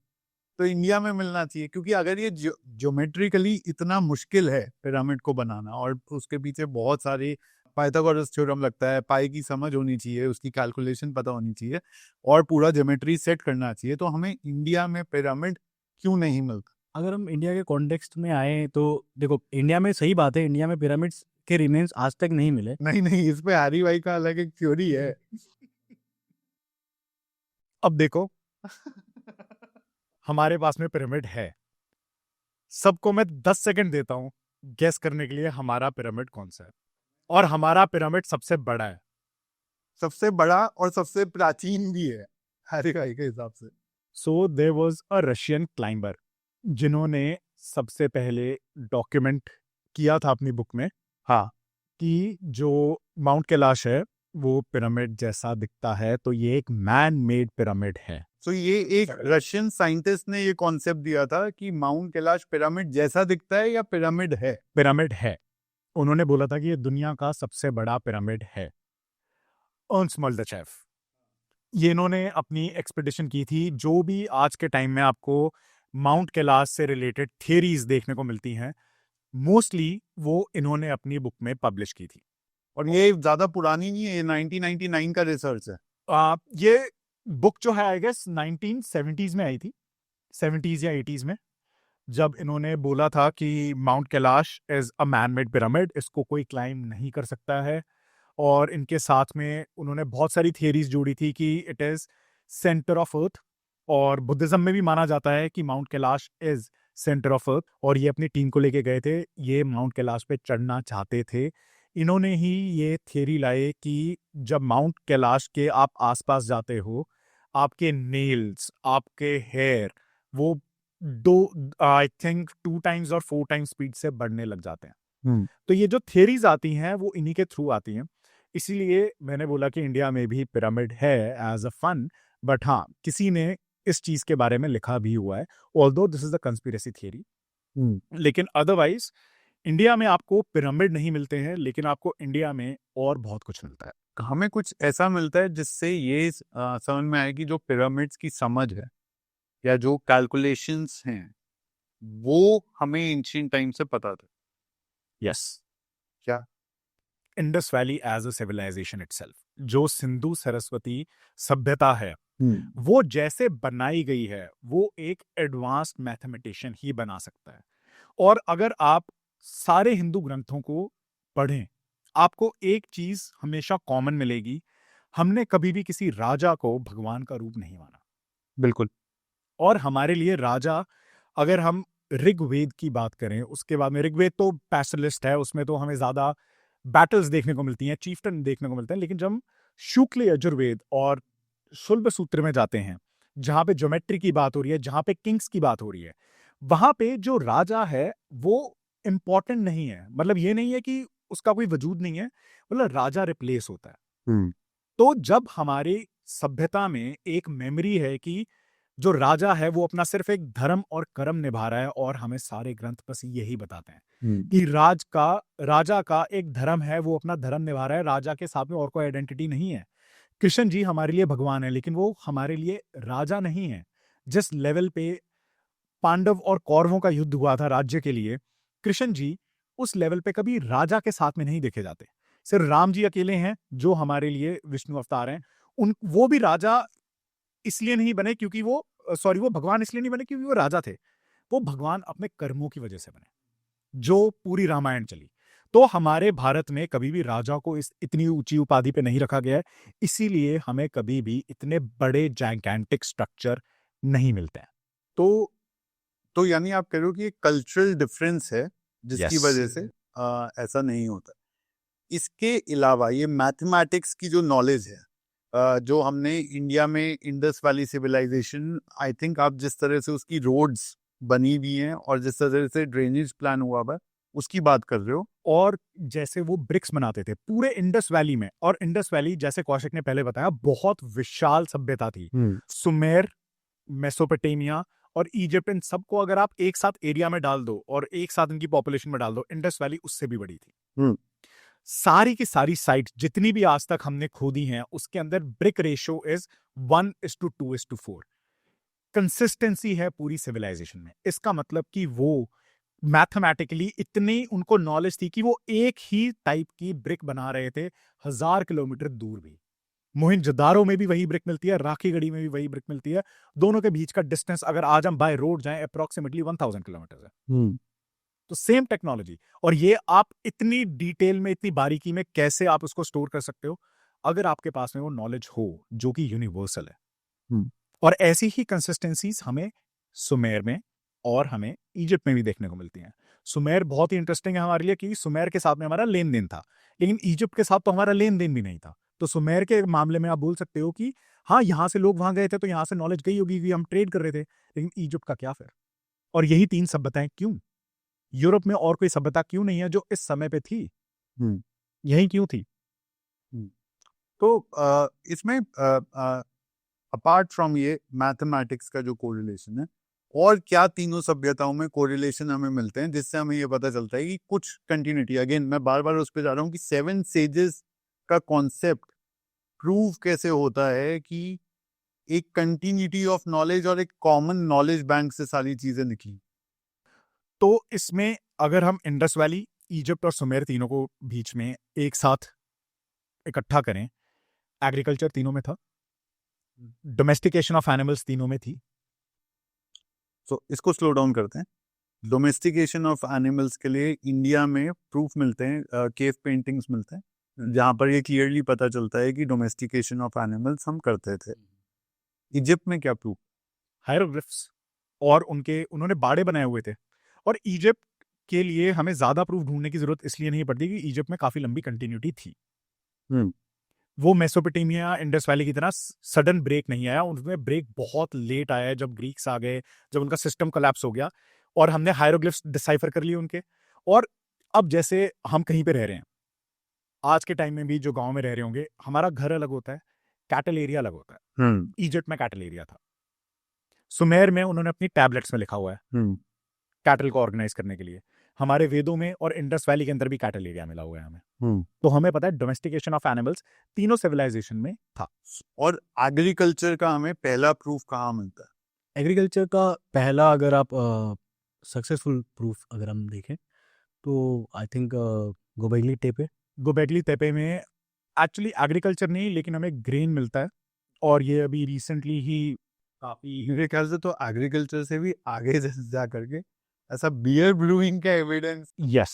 तो इंडिया में मिलना चाहिए, क्योंकि अगर ये ज्योमेट्रिकली इतना मुश्किल है पिरामिड को बनाना और उसके पीछे बहुत सारे पाइथागोरस थ्योरम लगता है, पाई की समझ होनी चाहिए, उसकी कैलकुलेशन पता होनी चाहिए और पूरा ज्योमेट्री सेट करना चाहिए, तो हमें इंडिया में पिरामिड क्यों नहीं मिलता? अगर हम इंडिया के कॉन्टेक्स्ट में आए तो देखो, इंडिया में सही बात है, इंडिया में पिरामिड्स के रिमेन्स आज तक नहीं मिले। नहीं, इस पे हैरी भाई का अलग एक थ्योरी है। अब देखो हमारे पास में पिरामिड है, सबको मैं 10 सेकंड देता हूं गैस करने के लिए हमारा पिरामिड कौन सा है, और हमारा पिरामिड सबसे बड़ा है। सबसे बड़ा और सबसे प्राचीन भी है हैरी भाई के हिसाब से। So there was a Russian climber जिन्होंने सबसे पहले डॉक्यूमेंट किया था अपनी बुक में, हाँ, कि जो माउंट कैलाश है वो पिरामिड जैसा दिखता है, तो ये एक मैन मेड पिरामिड है। तो ये एक रशियन साइंटिस्ट ने ये कॉन्सेप्ट दिया था कि माउंट कैलाश पिरामिड जैसा दिखता है या पिरामिड है? पिरामिड है। उन्होंने बोला था कि ये दुनिया का सबसे बड़ा पिरामिड है। अर्न्स्ट मोल्डचेफ, ये इन्होंने अपनी एक्सपेडिशन की थी। जो भी आज के टाइम में आपको माउंट कैलाश से रिलेटेड थियरीज देखने को मिलती हैं, मोस्टली वो इन्होंने अपनी बुक में पब्लिश की थी। और ये ज्यादा पुरानी नहीं है, ये 1999 का रिसर्च है। ये बुक जो है आई गेस 1970s में आई थी, 70s या 80s में, जब इन्होंने बोला था कि mount Kailash is a man made pyramid, इसको कोई क्लाइम नहीं कर सकता है। और इनके साथ में उन्होंने बहुत सारी थियरीज जोड़ी थी कि it is centre of earth, और बुद्धिज्म में भी माना जाता है कि mount Kailash is centre of earth. और ये अपनी टीम को लेके गए थे, ये माउंट कैलाश पे चढ़ना चाहते थे। इन्होंने ही ये थियरी लाए कि जब माउंट कैलाश के आप आसपास जाते हो, आपके नेल्स, आपके हेयर, वो आई थिंक 2 टाइम्स और 4 टाइम्स स्पीड से बढ़ने लग जाते हैं। तो ये जो थियरीज आती हैं वो इन्हीं के थ्रू आती हैं। इसीलिए मैंने बोला कि इंडिया में भी पिरामिड है एज अ फन, बट हाँ, किसी ने इस चीज के बारे में लिखा भी हुआ है, although this is the conspiracy theory. लेकिन अदरवाइज इंडिया में आपको पिरामिड नहीं मिलते हैं, लेकिन आपको इंडिया में और बहुत कुछ मिलता है। हमें कुछ ऐसा मिलता है जिससे ये समझ में आए कि जो पिरामिड्स की समझ है या जो कैलकुलेशंस हैं वो हमें एंशिएंट टाइम से पता था। यस, क्या? Indus valley as a civilisation itself, जो सिंधु सरस्वती सभ्यता है, वो जैसे बनाई गई है, वो एक एडवांस्ड मैथमेटिशियन ही बना सकता है। और अगर आप सारे हिंदू ग्रंथों को पढ़ें, आपको एक चीज हमेशा कॉमन मिलेगी, हमने कभी भी किसी राजा को भगवान का रूप नहीं माना। बिल्कुल। और हमारे लिए राजा, अगर हम ऋग्वेद की बात करें, उसके बाद में ऋग्वेद तो पैस्टलिस्ट है, उसमें तो हमें ज्यादा बैटल्स देखने को मिलती हैं, चीफ्टन देखने को मिलते हैं। लेकिन जब हम शुक्ल यजुर्वेद और शुल्ब सूत्र में जाते हैं, जहां पे ज्योमेट्री की बात हो रही है, जहां पे किंग्स की बात हो रही है, वहां पे जो राजा है वो इंपॉर्टेंट नहीं है। मतलब ये नहीं है कि उसका कोई वजूद नहीं है, मतलब राजा रिप्लेस होता है। तो जब हमारी सभ्यता में एक मेमोरी है कि जो राजा है वो अपना सिर्फ एक धर्म और कर्म निभा रहा है, और हमें सारे ग्रंथ बस यही बताते हैं कि राजा का एक धर्म है, वो अपना धर्म निभा रहा है, राजा के साथ में और कोई आइडेंटिटी नहीं है। कृष्ण जी हमारे लिए भगवान है, लेकिन वो हमारे लिए राजा नहीं है। जिस लेवल पे पांडव और कौरवों का युद्ध हुआ था राज्य के लिए, कृष्ण जी उस लेवल पे कभी राजा के साथ में नहीं देखे जाते। सिर्फ राम जी अकेले हैं जो हमारे लिए विष्णु अवतार हैं। वो भी राजा इसलिए नहीं बने क्योंकि वो भगवान इसलिए नहीं बने क्योंकि वो राजा थे। वो भगवान अपने कर्मों की वजह से बने, जो पूरी रामायण चली। तो हमारे भारत में कभी भी राजा को इतनी ऊंची उपाधि पे नहीं रखा गया है, इसीलिए हमें कभी भी इतने बड़े जाइगैंटिक स्ट्रक्चर नहीं मिलते हैं। तो यानी आप कह रहे हो कि एक कल्चरल डिफरेंस है जिसकी Yes. वजह से ऐसा नहीं होता। इसके अलावा ये मैथमेटिक्स की जो नॉलेज है जो हमने इंडिया में Indus valley civilisation, I think आप जिस तरह से उसकी रोड्स बनी हुई हैं और जिस तरह से ड्रेनेज प्लान हुआ हुआ है उसकी बात कर रहे हो। और जैसे वो ब्रिक्स बनाते थे पूरे इंडस वैली में, और इंडस वैली जैसे कौशिक ने पहले बताया बहुत विशाल सभ्यता थी। सुमेर, मेसोपोटामिया और इजिप्ट, इन सबको अगर आप एक साथ एरिया में डाल दो और एक साथ इनकी पॉपुलेशन में डाल दो, इंडस वैली उससे भी बड़ी थी। सारी की सारी साइट जितनी भी आज तक हमने खोदी हैं उसके अंदर ब्रिक रेशियो इज 1:2:4। कंसिस्टेंसी है पूरी सिविलाइजेशन में। इसका मतलब कि वो मैथमेटिकली इतनी उनको नॉलेज थी कि वो एक ही टाइप की ब्रिक बना रहे थे 1000 किलोमीटर दूर भी। मोहिंजोदारो में भी वही ब्रिक मिलती है, राखीगढ़ी में भी वही ब्रिक मिलती है। दोनों के बीच का डिस्टेंस अगर आज हम बाय रोड जाएं अप्रोक्सीमेटली 1000 किलोमीटर है। तो सेम टेक्नोलॉजी, और ये आप इतनी डिटेल में, इतनी बारीकी में कैसे आप उसको स्टोर कर सकते हो अगर आपके पास में वो नॉलेज हो जो कि यूनिवर्सल है। और ऐसी ही कंसिस्टेंसीज हमें सुमेर में और हमें इजिप्ट में भी देखने को मिलती हैं। सुमेर बहुत ही इंटरेस्टिंग है हमारे लिए क्योंकि सुमेर के साथ में हमारा लेन देन था, लेकिन इजिप्ट के साथ तो हमारा लेन देन भी नहीं था। तो सुमेर के मामले में आप बोल सकते हो कि हाँ, यहां से लोग वहां गए थे तो यहां से नॉलेज गई होगी कि हम ट्रेड कर रहे थे, लेकिन इजिप्ट का क्या फिर? और यही 3 सभ्यताएं क्यों? यूरोप में और कोई सभ्यता क्यों नहीं है जो इस समय पे थी? यही क्यों थी? तो इसमें अपार्ट फ्रॉम ये मैथमेटिक्स का जो कोरिलेशन है, और क्या तीनों सभ्यताओं में कोरिलेशन हमें मिलते हैं जिससे हमें ये पता चलता है कि कुछ कंटिन्यूटी, अगेन मैं बार बार उस पर जा रहा हूँ कि 7 सेजेस का कॉन्सेप्ट प्रूव कैसे होता है कि एक कंटिन्यूटी ऑफ नॉलेज और एक कॉमन नॉलेज बैंक से सारी चीजें निकली। तो इसमें अगर हम इंडस वैली, इजिप्ट और सुमेर तीनों को बीच में एक साथ इकट्ठा करें, एग्रीकल्चर तीनों में था, डोमेस्टिकेशन ऑफ एनिमल्स तीनों में थी। तो इसको स्लो डाउन करते हैं। डोमेस्टिकेशन ऑफ एनिमल्स के लिए इंडिया में प्रूफ मिलते हैं, केव पेंटिंग्स मिलते हैं जहां पर ये क्लियरली पता चलता है कि डोमेस्टिकेशन ऑफ एनिमल्स हम करते थे। इजिप्ट में क्या प्रूफ? हायरोग्लिफ्स, और उन्होंने बाड़े बनाए हुए थे। और इजिप्ट के लिए हमें ज्यादा प्रूफ ढूंढने की जरूरत इसलिए नहीं पड़ती कि इजिप्ट में काफी लंबी कंटिन्यूटी थी। वो मेसोपोटामिया, इंडस वैली की तरह सडन ब्रेक नहीं आया, उनमें ब्रेक बहुत लेट आया है जब ग्रीक्स आ गए, जब उनका सिस्टम कोलैप्स हो गया और हमने हायरोग्लिफ्स डिसाइफर कर लिए उनके। और अब जैसे हम कहीं पे रह रहे हैं, आज के टाइम में भी जो गांव में रह रहे होंगे, हमारा घर अलग होता है, कैटल एरिया अलग होता है। इजिप्ट में कैटल एरिया था, सुमेर में उन्होंने अपनी टैबलेट्स में लिखा हुआ है कैटल को ऑर्गेनाइज करने के लिए। हमारे वेदों में और इंडस वैली के अंदर भी कैटल एरिया मिला हुआ है हमें। तो हमें पता है डोमेस्टिकेशन ऑफ एनिमल्स तीनों सिविलाइजेशन में था। और एग्रीकल्चर का हमें पहला प्रूफ कहाँ मिलता है? एग्रीकल्चर का पहला अगर आप सक्सेसफुल प्रूफ अगर हम देखें तो आई थिंक गोबेगली तेपे में एक्चुअली एग्रीकल्चर नहीं, लेकिन हमें ग्रेन मिलता है। और ये अभी रिसेंटली ही काफी, मेरे ख्याल से तो एग्रीकल्चर से भी आगे जा करके ऐसा बियर ब्रूइंग का एविडेंस यस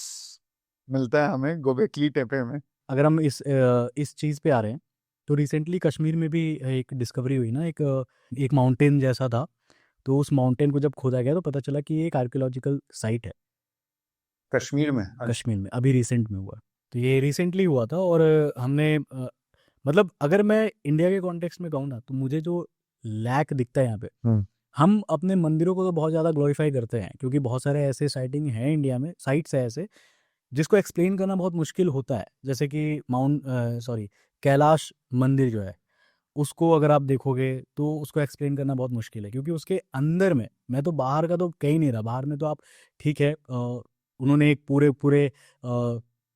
मिलता है हमें गोबेगली तेपे में। अगर हम इस चीज़ पे आ रहे हैं तो रिसेंटली कश्मीर में भी एक डिस्कवरी हुई ना, एक माउंटेन जैसा था। तो उस माउंटेन को जब खोदा गया तो पता चला कि ये एक आर्कियोलॉजिकल साइट है कश्मीर में। कश्मीर में अभी रिसेंट में हुआ। तो ये रिसेंटली हुआ था। और हमने मतलब अगर मैं इंडिया के कॉन्टेक्स्ट में कहूँ ना, तो मुझे जो लैक दिखता है यहाँ पे, हम अपने मंदिरों को तो बहुत ज़्यादा ग्लोरीफाई करते हैं क्योंकि बहुत सारे ऐसे साइटिंग हैं इंडिया में, साइट्स है ऐसे जिसको एक्सप्लेन करना बहुत मुश्किल होता है। जैसे कि कैलाश मंदिर जो है, उसको अगर आप देखोगे तो उसको एक्सप्लेन करना बहुत मुश्किल है क्योंकि उसके अंदर में, मैं तो बाहर का तो कह ही नहीं रहा, बाहर में तो आप ठीक है, उन्होंने एक पूरे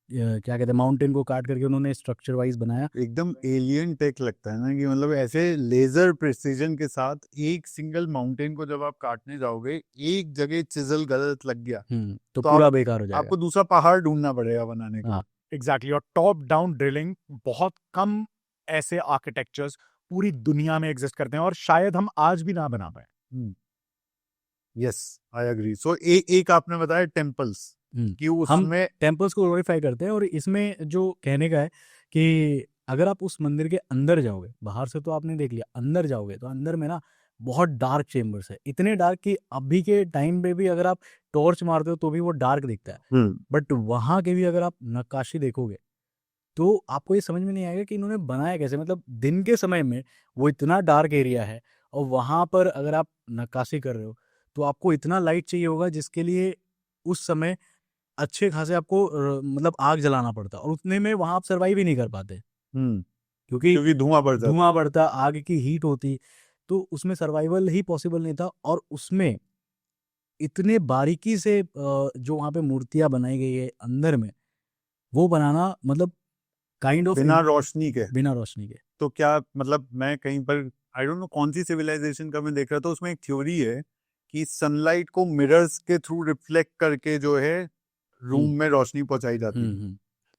क्या कहते हैं, माउंटेन को काट करके उन्होंने स्ट्रक्चर वाइज बनाया। एकदम एलियन टेक लगता है ना, कि मतलब ऐसे लेजर प्रिसीजन के साथ एक सिंगल माउंटेन को जब आप काटने जाओगे, एक जगह चिजल गलत लग गया तो तो पूरा आप- बेकार हो जाएगा। आपको दूसरा पहाड़ ढूंढना पड़ेगा बनाने के लिए। हाँ। एग्जैक्टली। और टॉप डाउन ड्रिलिंग, बहुत कम ऐसे आर्किटेक्चर्स पूरी दुनिया में एग्जिस्ट करते हैं और शायद हम आज भी ना बना पाए। Yes, I agree. सो एक आपने बताया टेम्पल्स कि हम उसमें टेम्पल्स को ग्लोरीफाई करते हैं, और इसमें जो कहने का है कि अगर आप उस मंदिर के अंदर जाओगे, बाहर से तो आपने देख लिया, अंदर जाओगे तो अंदर में ना बहुत डार्क चेम्बर्स है, इतने डार्क कि अभी के टाइम पे भी अगर आप टॉर्च मारते हो तो भी वो डार्क दिखता है। बट वहाँ के भी अगर आप नक्काशी देखोगे तो आपको ये समझ में नहीं आएगा कि इन्होंने बनाया कैसे। मतलब दिन के समय में वो इतना डार्क एरिया है, और वहाँ पर अगर आप नक्काशी कर रहे हो तो आपको इतना लाइट चाहिए होगा, जिसके लिए उस समय अच्छे खासे आपको मतलब आग जलाना पड़ता, और उतने में वहाँ आप सर्वाइव ही नहीं कर पाते, क्योंकि क्योंकि धुआं बढ़ जाता। धुआं बढ़ता, आग की हीट होती, तो उसमें सर्वाइवल ही पॉसिबल नहीं था। और उसमें इतने बारीकी से जो वहाँ पे मूर्तियां बनाई गई है अंदर में, वो बनाना मतलब काइंड ऑफ बिना रोशनी के। बिना रोशनी के। तो क्या मतलब, मैं कहीं पर आई डोंट नो कौन सी सिविलाइजेशन का मैं देख रहा था, उसमें एक थ्योरी है कि सनलाइट को मिरर्स के थ्रू रिफ्लेक्ट करके जो है रूम में रोशनी पहुंचाई जाती है।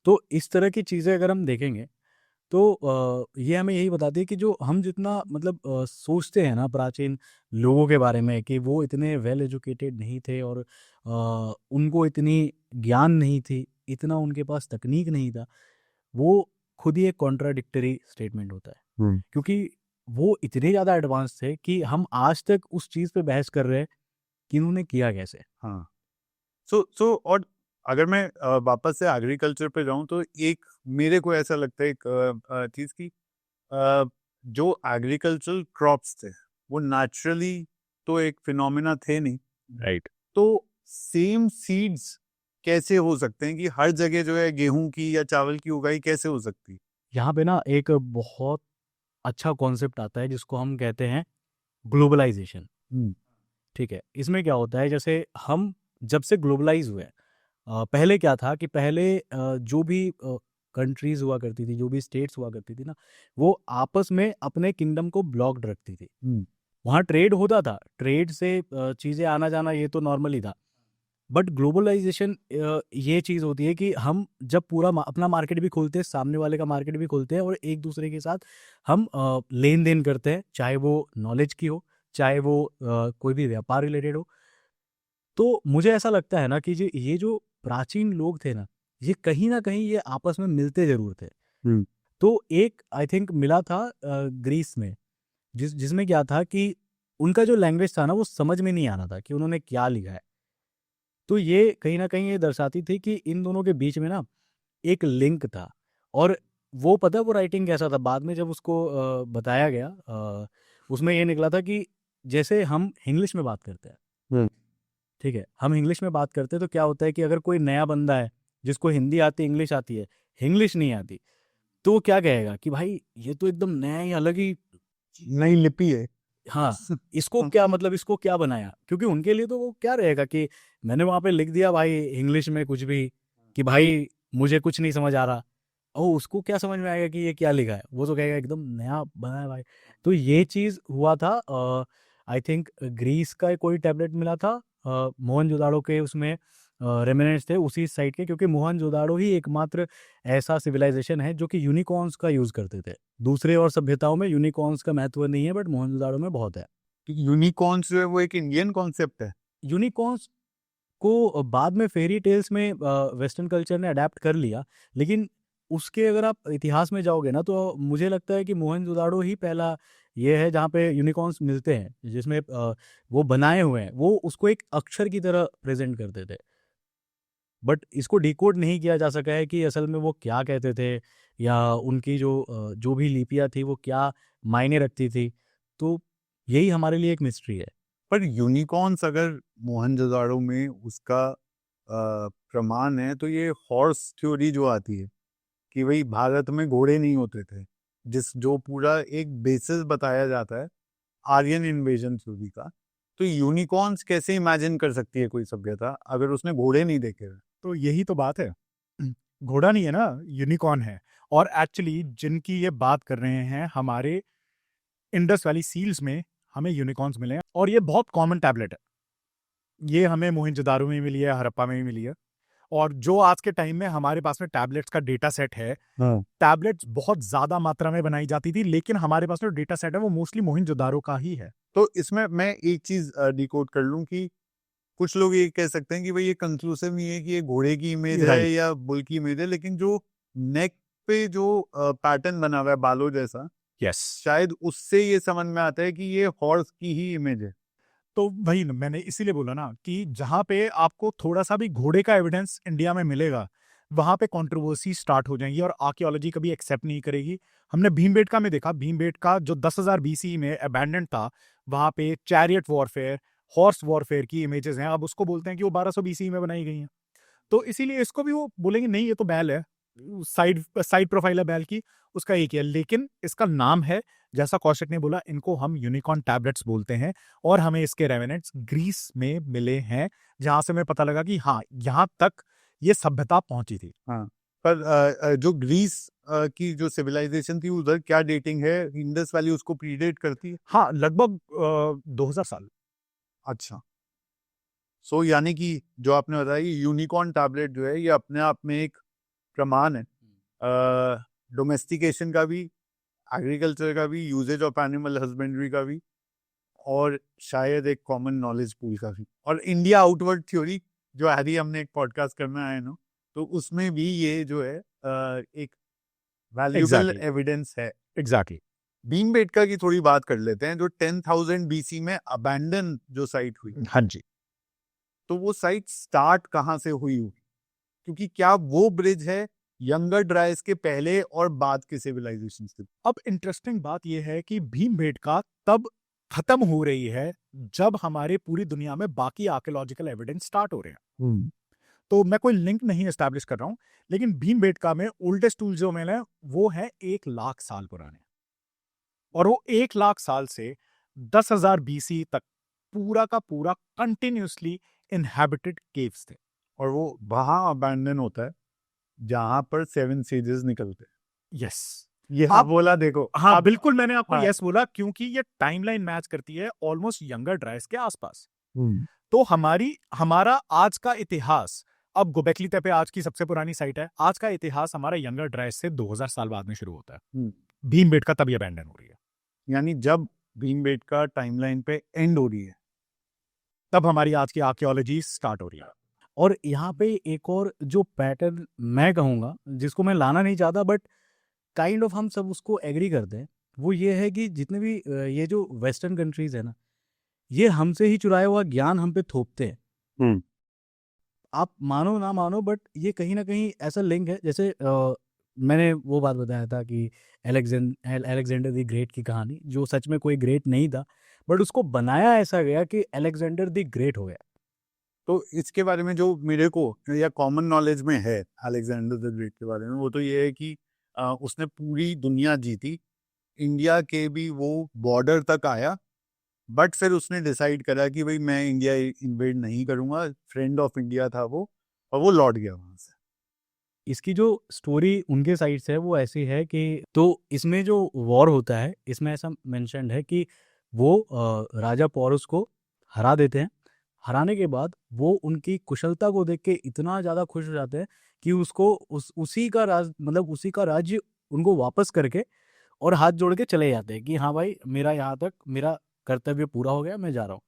तो इस तरह की चीजें अगर हम देखेंगे तो ये हमें यही बताती है कि जो हम जितना मतलब सोचते हैं ना प्राचीन लोगों के बारे में, कि वो इतने वेल एजुकेटेड नहीं थे, और उनको इतनी ज्ञान नहीं थी, इतना उनके पास तकनीक नहीं था, वो खुद ही एक कॉन्ट्राडिक्टरी स्टेटमेंट होता है। क्योंकि वो इतने ज़्यादा एडवांस थे कि हम आज तक उस चीज़ पे बहस कर रहे हैं कि इन्होंने किया कैसे। हाँ। सो और अगर मैं वापस से एग्रीकल्चर पे जाऊं, तो एक मेरे को ऐसा लगता है एक चीज की, जो एग्रीकल्चरल क्रॉप्स थे वो नेचुरली तो एक फिनोमिना थे नहीं, राइट। तो सेम सीड्स कैसे हो सकते हैं कि हर जगह जो है गेहूं की या चावल की उगाई कैसे हो सकती है? यहाँ पे ना एक बहुत अच्छा कॉन्सेप्ट आता है जिसको हम कहते हैं ग्लोबलाइजेशन। ठीक है, इसमें क्या होता है, जैसे हम जब से ग्लोबलाइज हुए हैं, पहले क्या था कि पहले जो भी कंट्रीज हुआ करती थी, जो भी स्टेट्स हुआ करती थी ना, वो आपस में अपने किंगडम को ब्लॉक्ड रखती थी। वहाँ ट्रेड होता था, ट्रेड से चीज़ें आना जाना ये तो नॉर्मल ही था। बट ग्लोबलाइजेशन ये चीज़ होती है कि हम जब पूरा अपना मार्केट भी खोलते हैं, सामने वाले का मार्केट भी खोलते हैं, और एक दूसरे के साथ हम लेन देन करते हैं, चाहे वो नॉलेज की हो, चाहे वो कोई भी व्यापार रिलेटेड हो। तो मुझे ऐसा लगता है ना कि ये जो प्राचीन लोग थे ना, ये कहीं ना कहीं ये आपस में मिलते जरूर थे। तो एक आई थिंक मिला था ग्रीस में, जिसमें क्या था कि उनका जो लैंग्वेज था ना, वो समझ में नहीं आ रहा था कि उन्होंने क्या लिखा है। तो ये कहीं ना कहीं ये दर्शाती थी कि इन दोनों के बीच में ना एक लिंक था। और वो पता है वो राइटिंग कैसा था, बाद में जब उसको बताया गया, उसमें ये निकला था कि जैसे हम इंग्लिश में बात करते हैं, ठीक है, हम इंग्लिश में बात करते हैं, तो क्या होता है कि अगर कोई नया बंदा है जिसको हिंदी आती, इंग्लिश आती है, इंग्लिश नहीं आती, तो वो क्या कहेगा कि भाई ये तो एकदम नया ही अलग ही नई लिपि है। हाँ, इसको क्या मतलब, इसको क्या बनाया। क्योंकि उनके लिए तो वो क्या रहेगा कि मैंने वहां पे लिख दिया भाई इंग्लिश में कुछ भी, कि भाई मुझे कुछ नहीं समझ आ रहा, और उसको क्या समझ में आएगा कि ये क्या लिखा है। वो तो कहेगा एकदम नया बना है भाई। तो ये चीज हुआ था। आई थिंक ग्रीस का कोई टैबलेट मिला था, मोहनजोदाड़ो के उसमें रेमिनेंट्स थे उसी साइड के, क्योंकि मोहनजोदाड़ो ही एकमात्र ऐसा सिविलाइजेशन है जो कि यूनिकॉर्न्स का यूज करते थे। दूसरे और सभ्यताओं में यूनिकॉर्न्स का महत्व नहीं है, बट मोहनजोदाड़ो में बहुत है। यूनिकॉर्न्स जो है वो एक इंडियन कॉन्सेप्ट है। यूनिकॉर्न्स को बाद में फेरी टेल्स में वेस्टर्न कल्चर ने अडेप्ट कर लिया, लेकिन उसके अगर आप इतिहास में जाओगे ना, तो मुझे लगता है कि मोहनजोदाड़ो ही पहला ये है जहाँ पे यूनिकॉर्न्स मिलते हैं, जिसमें वो बनाए हुए हैं, वो उसको एक अक्षर की तरह प्रेजेंट करते थे। बट इसको डिकोड नहीं किया जा सका है कि असल में वो क्या कहते थे, या उनकी जो भी लिपियाँ थी वो क्या मायने रखती थी। तो यही हमारे लिए एक मिस्ट्री है। पर यूनिकॉर्न्स अगर मोहनजोदाड़ो में उसका प्रमाण है, तो ये हॉर्स थ्योरी जो आती है कि भाई भारत में घोड़े नहीं होते थे, जो पूरा एक बेसिस बताया जाता है आर्यन इन्वेजन थ्योरी का, तो यूनिकॉर्न्स कैसे इमेजिन कर सकती है कोई सभ्यता अगर उसने घोड़े नहीं देखे? तो यही तो बात है। घोड़ा नहीं है ना, यूनिकॉर्न है। और एक्चुअली जिनकी ये बात कर रहे हैं, हमारे इंडस वैली सील्स में हमें यूनिकॉर्न्स मिले हैं, और ये बहुत कॉमन टैबलेट है। ये हमें मोहनजोदारो में मिली है, हड़प्पा में भी मिली है। और जो आज के टाइम में हमारे पास में टैबलेट्स का डेटा सेट है, टैबलेट्स बहुत ज्यादा मात्रा में बनाई जाती थी, लेकिन हमारे पास जो डेटा सेट है वो मोस्टली मोहनजोदारो का ही है। तो इसमें मैं एक चीज डिकोड कर लूं कि कुछ लोग ये कह सकते हैं कि भाई ये कंक्लूसिव नहीं है कि ये घोड़े की इमेज है Right. या बुल की इमेज है, लेकिन जो नेक पे जो पैटर्न बना हुआ है बालों जैसा, यस, शायद उससे ये समझ में आता है कि ये हॉर्स की ही इमेज है। तो वही मैंने इसीलिए बोला ना कि जहां पे आपको थोड़ा सा भी घोड़े का एविडेंस इंडिया में मिलेगा, वहां पे कंट्रोवर्सी स्टार्ट हो जाएंगी और आर्कियोलॉजी कभी एक्सेप्ट नहीं करेगी। हमने भीमबेटका में देखा, भीमबेटका जो 10,000 बीसी में अबैंडन था, वहां पे चैरियट वॉरफेयर, हॉर्स वॉरफेयर की इमेजेस हैं। अब उसको बोलते हैं कि वो 1200 बीसी में बनाई गई हैं, तो इसीलिए इसको भी वो बोलेंगे नहीं ये तो बैल है, साइड साइड प्रोफाइल है बैल की, उसका एक ही है। लेकिन इसका नाम है, जैसा कौशिक ने बोला, इनको हम यूनिकॉर्न टैबलेट्स बोलते हैं, और हमें इसके रेवेनेंट्स ग्रीस में मिले हैं, जहां से हमें पता लगा कि हाँ, यहाँ तक ये सभ्यता पहुंची थी। पर जो ग्रीस की जो सिविलाइजेशन थी उधर क्या डेटिंग है? इंडस वैली उसको प्रीडेट करती है? हाँ, लगभग 2000 साल। अच्छा, सो यानी कि जो आपने बताया ये यूनिकॉर्न टैबलेट जो है ये अपने आप में एक प्रमाण है डोमेस्टिकेशन का भी, एग्रीकल्चर का भी, यूजेज ऑफ एनिमल हस्बेंड्री का भी, और शायद एक कॉमन नॉलेज पूल का भी। और इंडिया आउटवर्ड थ्योरी जो हैरी हमने एक पॉडकास्ट करना है ना, तो उसमें भी ये जो है एक वैल्यूएबल Exactly. एविडेंस है। एग्जैक्टली। भीमबेटका की थोड़ी बात कर लेते हैं, जो 10,000 बीसी में अबैंडन जो साइट हुई, हाँ जी। तो वो साइट स्टार्ट कहाँ से हुई होगी? क्योंकि क्या वो ब्रिज है यंगर ड्राइस के पहले और बाद के सिविलाइजेशन से? अब इंटरेस्टिंग बात यह है कि भीमबेटका तब खत्म हो रही है जब हमारे पूरी दुनिया में बाकी आर्कियोलॉजिकल एविडेंस स्टार्ट हो रहे हैं। तो मैं कोई लिंक नहीं एस्टैब्लिश कर रहा हूं, लेकिन भीमबेटका में ओल्डेस्ट टूल्स जो मिले हैं वो है 1,00,000 साल पुराने, और वो 1,00,000 साल से 10,000 बीसी तक पूरा का पूरा कंटिन्यूसली इनहैबिटेड केव्स थे। और वो वहां अबैंडन होता है जहां पर 7 सेजेस निकलते हैं। यस, ये आप बोला देखो। हाँ, आप बिल्कुल मैंने आपको हाँ। यस बोला, क्योंकि ये टाइमलाइन मैच करती है ऑलमोस्ट यंगर ड्राइस के आसपास। तो हमारा आज का इतिहास, अब गोबेकली तेपे आज की सबसे पुरानी साइट है, आज का इतिहास हमारा यंगर ड्राइस से 2000 साल बाद में शुरू होता है। भीमबेटका तभी अबैंडन हो रही है, यानी जब भीमबेटका टाइमलाइन पे एंड हो रही है, तब हमारी आज की आर्कियोलॉजी स्टार्ट हो रही है। और यहाँ पे एक और जो पैटर्न मैं कहूँगा, जिसको मैं लाना नहीं चाहता बट काइंड ऑफ हम सब उसको एग्री करते हैं, वो ये है कि जितने भी ये जो वेस्टर्न कंट्रीज है ना, ये हमसे ही चुराया हुआ ज्ञान हम पे थोपते हैं। आप मानो ना मानो, बट ये कहीं ना कहीं ऐसा लिंक है। जैसे मैंने वो बात बताया था कि अलेक्जेंडर द ग्रेट की कहानी, जो सच में कोई ग्रेट नहीं था, बट उसको बनाया ऐसा गया कि अलेक्जेंडर द ग्रेट हो गया। तो इसके बारे में जो मेरे को या कॉमन नॉलेज में है अलेक्जेंडर द ग्रेट के बारे में, वो तो ये है कि उसने पूरी दुनिया जीती, इंडिया के भी वो बॉर्डर तक आया, बट फिर उसने डिसाइड करा कि भाई मैं इंडिया इन्वेड नहीं करूंगा, फ्रेंड ऑफ इंडिया था वो, और वो लौट गया वहां से। इसकी जो स्टोरी उनके साइड से है वो ऐसी है कि, तो इसमें जो वॉर होता है, इसमें ऐसा मेंशन्ड है कि वो राजा पौरुष को हरा देते हैं। हराने के बाद वो उनकी कुशलता को देख के इतना ज़्यादा खुश हो जाते हैं कि उसको उसी का राज्य उनको वापस करके और हाथ जोड़ के चले जाते हैं कि हाँ भाई, मेरा यहाँ तक मेरा कर्तव्य पूरा हो गया, मैं जा रहा हूँ।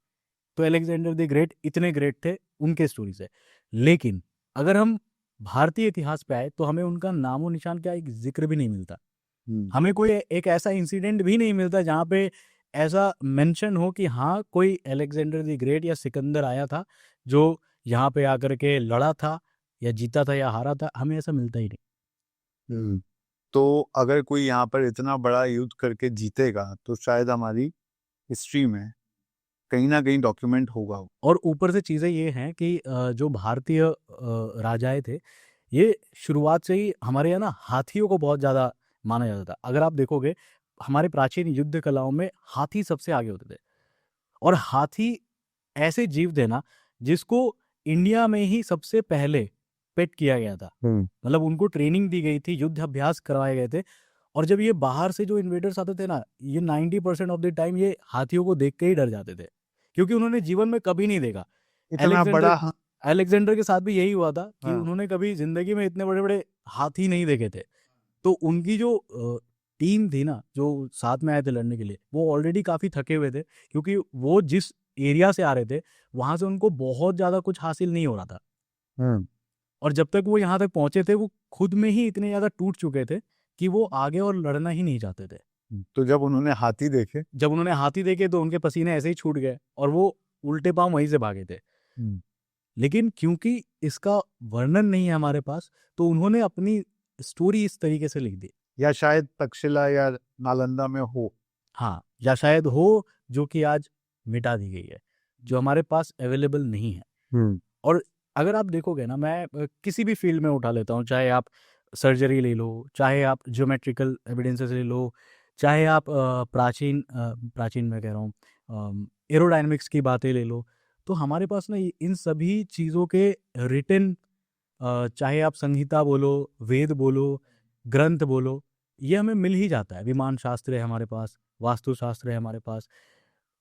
तो अलेक्जेंडर द ग्रेट इतने ग्रेट थे उनके स्टोरी से। लेकिन अगर हम भारतीय इतिहास पे आए तो हमें उनका नामो निशान क्या, एक जिक्र भी नहीं मिलता। हमें कोई एक ऐसा इंसिडेंट भी नहीं मिलता जहाँ पे ऐसा मेंशन हो कि हाँ, कोई अलेक्जेंडर द ग्रेट या सिकंदर आया था जो यहाँ पे आकर के लड़ा था या जीता था या हारा था। हमें ऐसा मिलता ही नहीं। तो अगर कोई यहाँ पर इतना बड़ा युद्ध करके जीतेगा तो शायद हमारी हिस्ट्री में कहीं ना कहीं डॉक्यूमेंट होगा। और ऊपर से चीज़ें ये हैं कि जो भारतीय राजाएं थे, ये शुरुआत से ही हमारे यहाँ ना हाथियों को बहुत ज़्यादा माना जाता था। अगर आप देखोगे हमारे प्राचीन युद्ध कलाओं में हाथी सबसे आगे होते थे, और हाथी ऐसे जीव थे ना जिसको इंडिया में ही सबसे पहले पेट किया गया था, मतलब उनको ट्रेनिंग दी गई थी, युद्ध अभ्यास करवाए गए थे। और जब ये बाहर से जो इन्वेडर्स आते थे ना, ये 90% ऑफ द टाइम ये हाथियों को देख के ही डर जाते थे, क्योंकि उन्होंने जीवन में कभी नहीं देखा। इतना बड़ा अलेक्जेंडर के साथ भी यही हुआ था कि हाँ। उन्होंने कभी जिंदगी में इतने बड़े बड़े हाथी नहीं देखे थे। तो उनकी जो टीम थी ना, जो साथ में आए थे लड़ने के लिए, वो ऑलरेडी काफी थके हुए थे, क्योंकि वो जिस एरिया से आ रहे थे वहां से उनको बहुत ज्यादा कुछ हासिल नहीं हो रहा था। और जब तक वो यहाँ तक पहुंचे थे, वो खुद में ही इतने ज्यादा टूट चुके थे कि वो आगे और लड़ना ही नहीं चाहते थे। तो जब उन्होंने हाथी देखे तो उनके पसीने ऐसे ही छूट गए और वो उल्टे पांव वहीं से भागे थे। लेकिन क्योंकि इसका वर्णन नहीं है हमारे पास, तो उन्होंने अपनी स्टोरी इस तरीके से लिख दी। या शायद तक्षशिला या नालंदा में हो, हाँ, या शायद हो, जो कि आज मिटा दी गई है, जो हमारे पास अवेलेबल नहीं है। और अगर आप देखोगे ना, मैं किसी भी फील्ड में उठा लेता हूँ, चाहे आप सर्जरी ले लो, चाहे आप ज्योमेट्रिकल एविडेंसेस ले लो, चाहे आप प्राचीन मैं कह रहा हूँ एरोडायनेमिक्स की बातें ले लो, तो हमारे पास ना इन सभी चीज़ों के रिटन, चाहे आप संहिता बोलो, वेद बोलो, ग्रंथ बोलो, ये हमें मिल ही जाता है। विमान शास्त्र है हमारे पास, वास्तुशास्त्र है हमारे पास,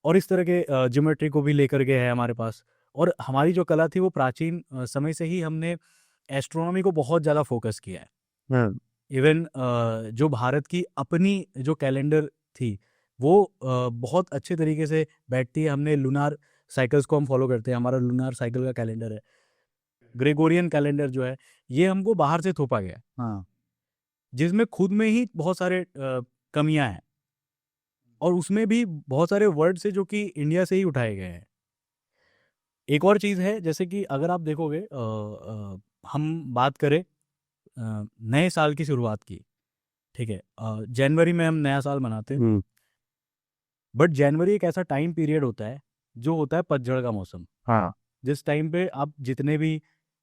और इस तरह के ज्योमेट्री को भी लेकर के है हमारे पास। और हमारी जो कला थी वो प्राचीन समय से ही हमने एस्ट्रोनॉमी को बहुत ज़्यादा फोकस किया है। इवन जो भारत की अपनी जो कैलेंडर थी वो बहुत अच्छे तरीके से बैठती है। हमने लूनार साइकिल्स को हम फॉलो करते हैं, हमारा लूनार साइकिल का कैलेंडर है। ग्रेगोरियन कैलेंडर जो है ये हमको बाहर से थोपा गया, हाँ, जिसमें खुद में ही बहुत सारे कमियां हैं, और उसमें भी बहुत सारे वर्ड से जो कि इंडिया से ही उठाए गए हैं। एक और चीज़ है, जैसे कि अगर आप देखोगे हम बात करें नए साल की शुरुआत की, ठीक है, जनवरी में हम नया साल मनाते हैं, बट जनवरी एक ऐसा टाइम पीरियड होता है जो होता है पतझड़ का मौसम। हाँ, जिस टाइम पे आप जितने भी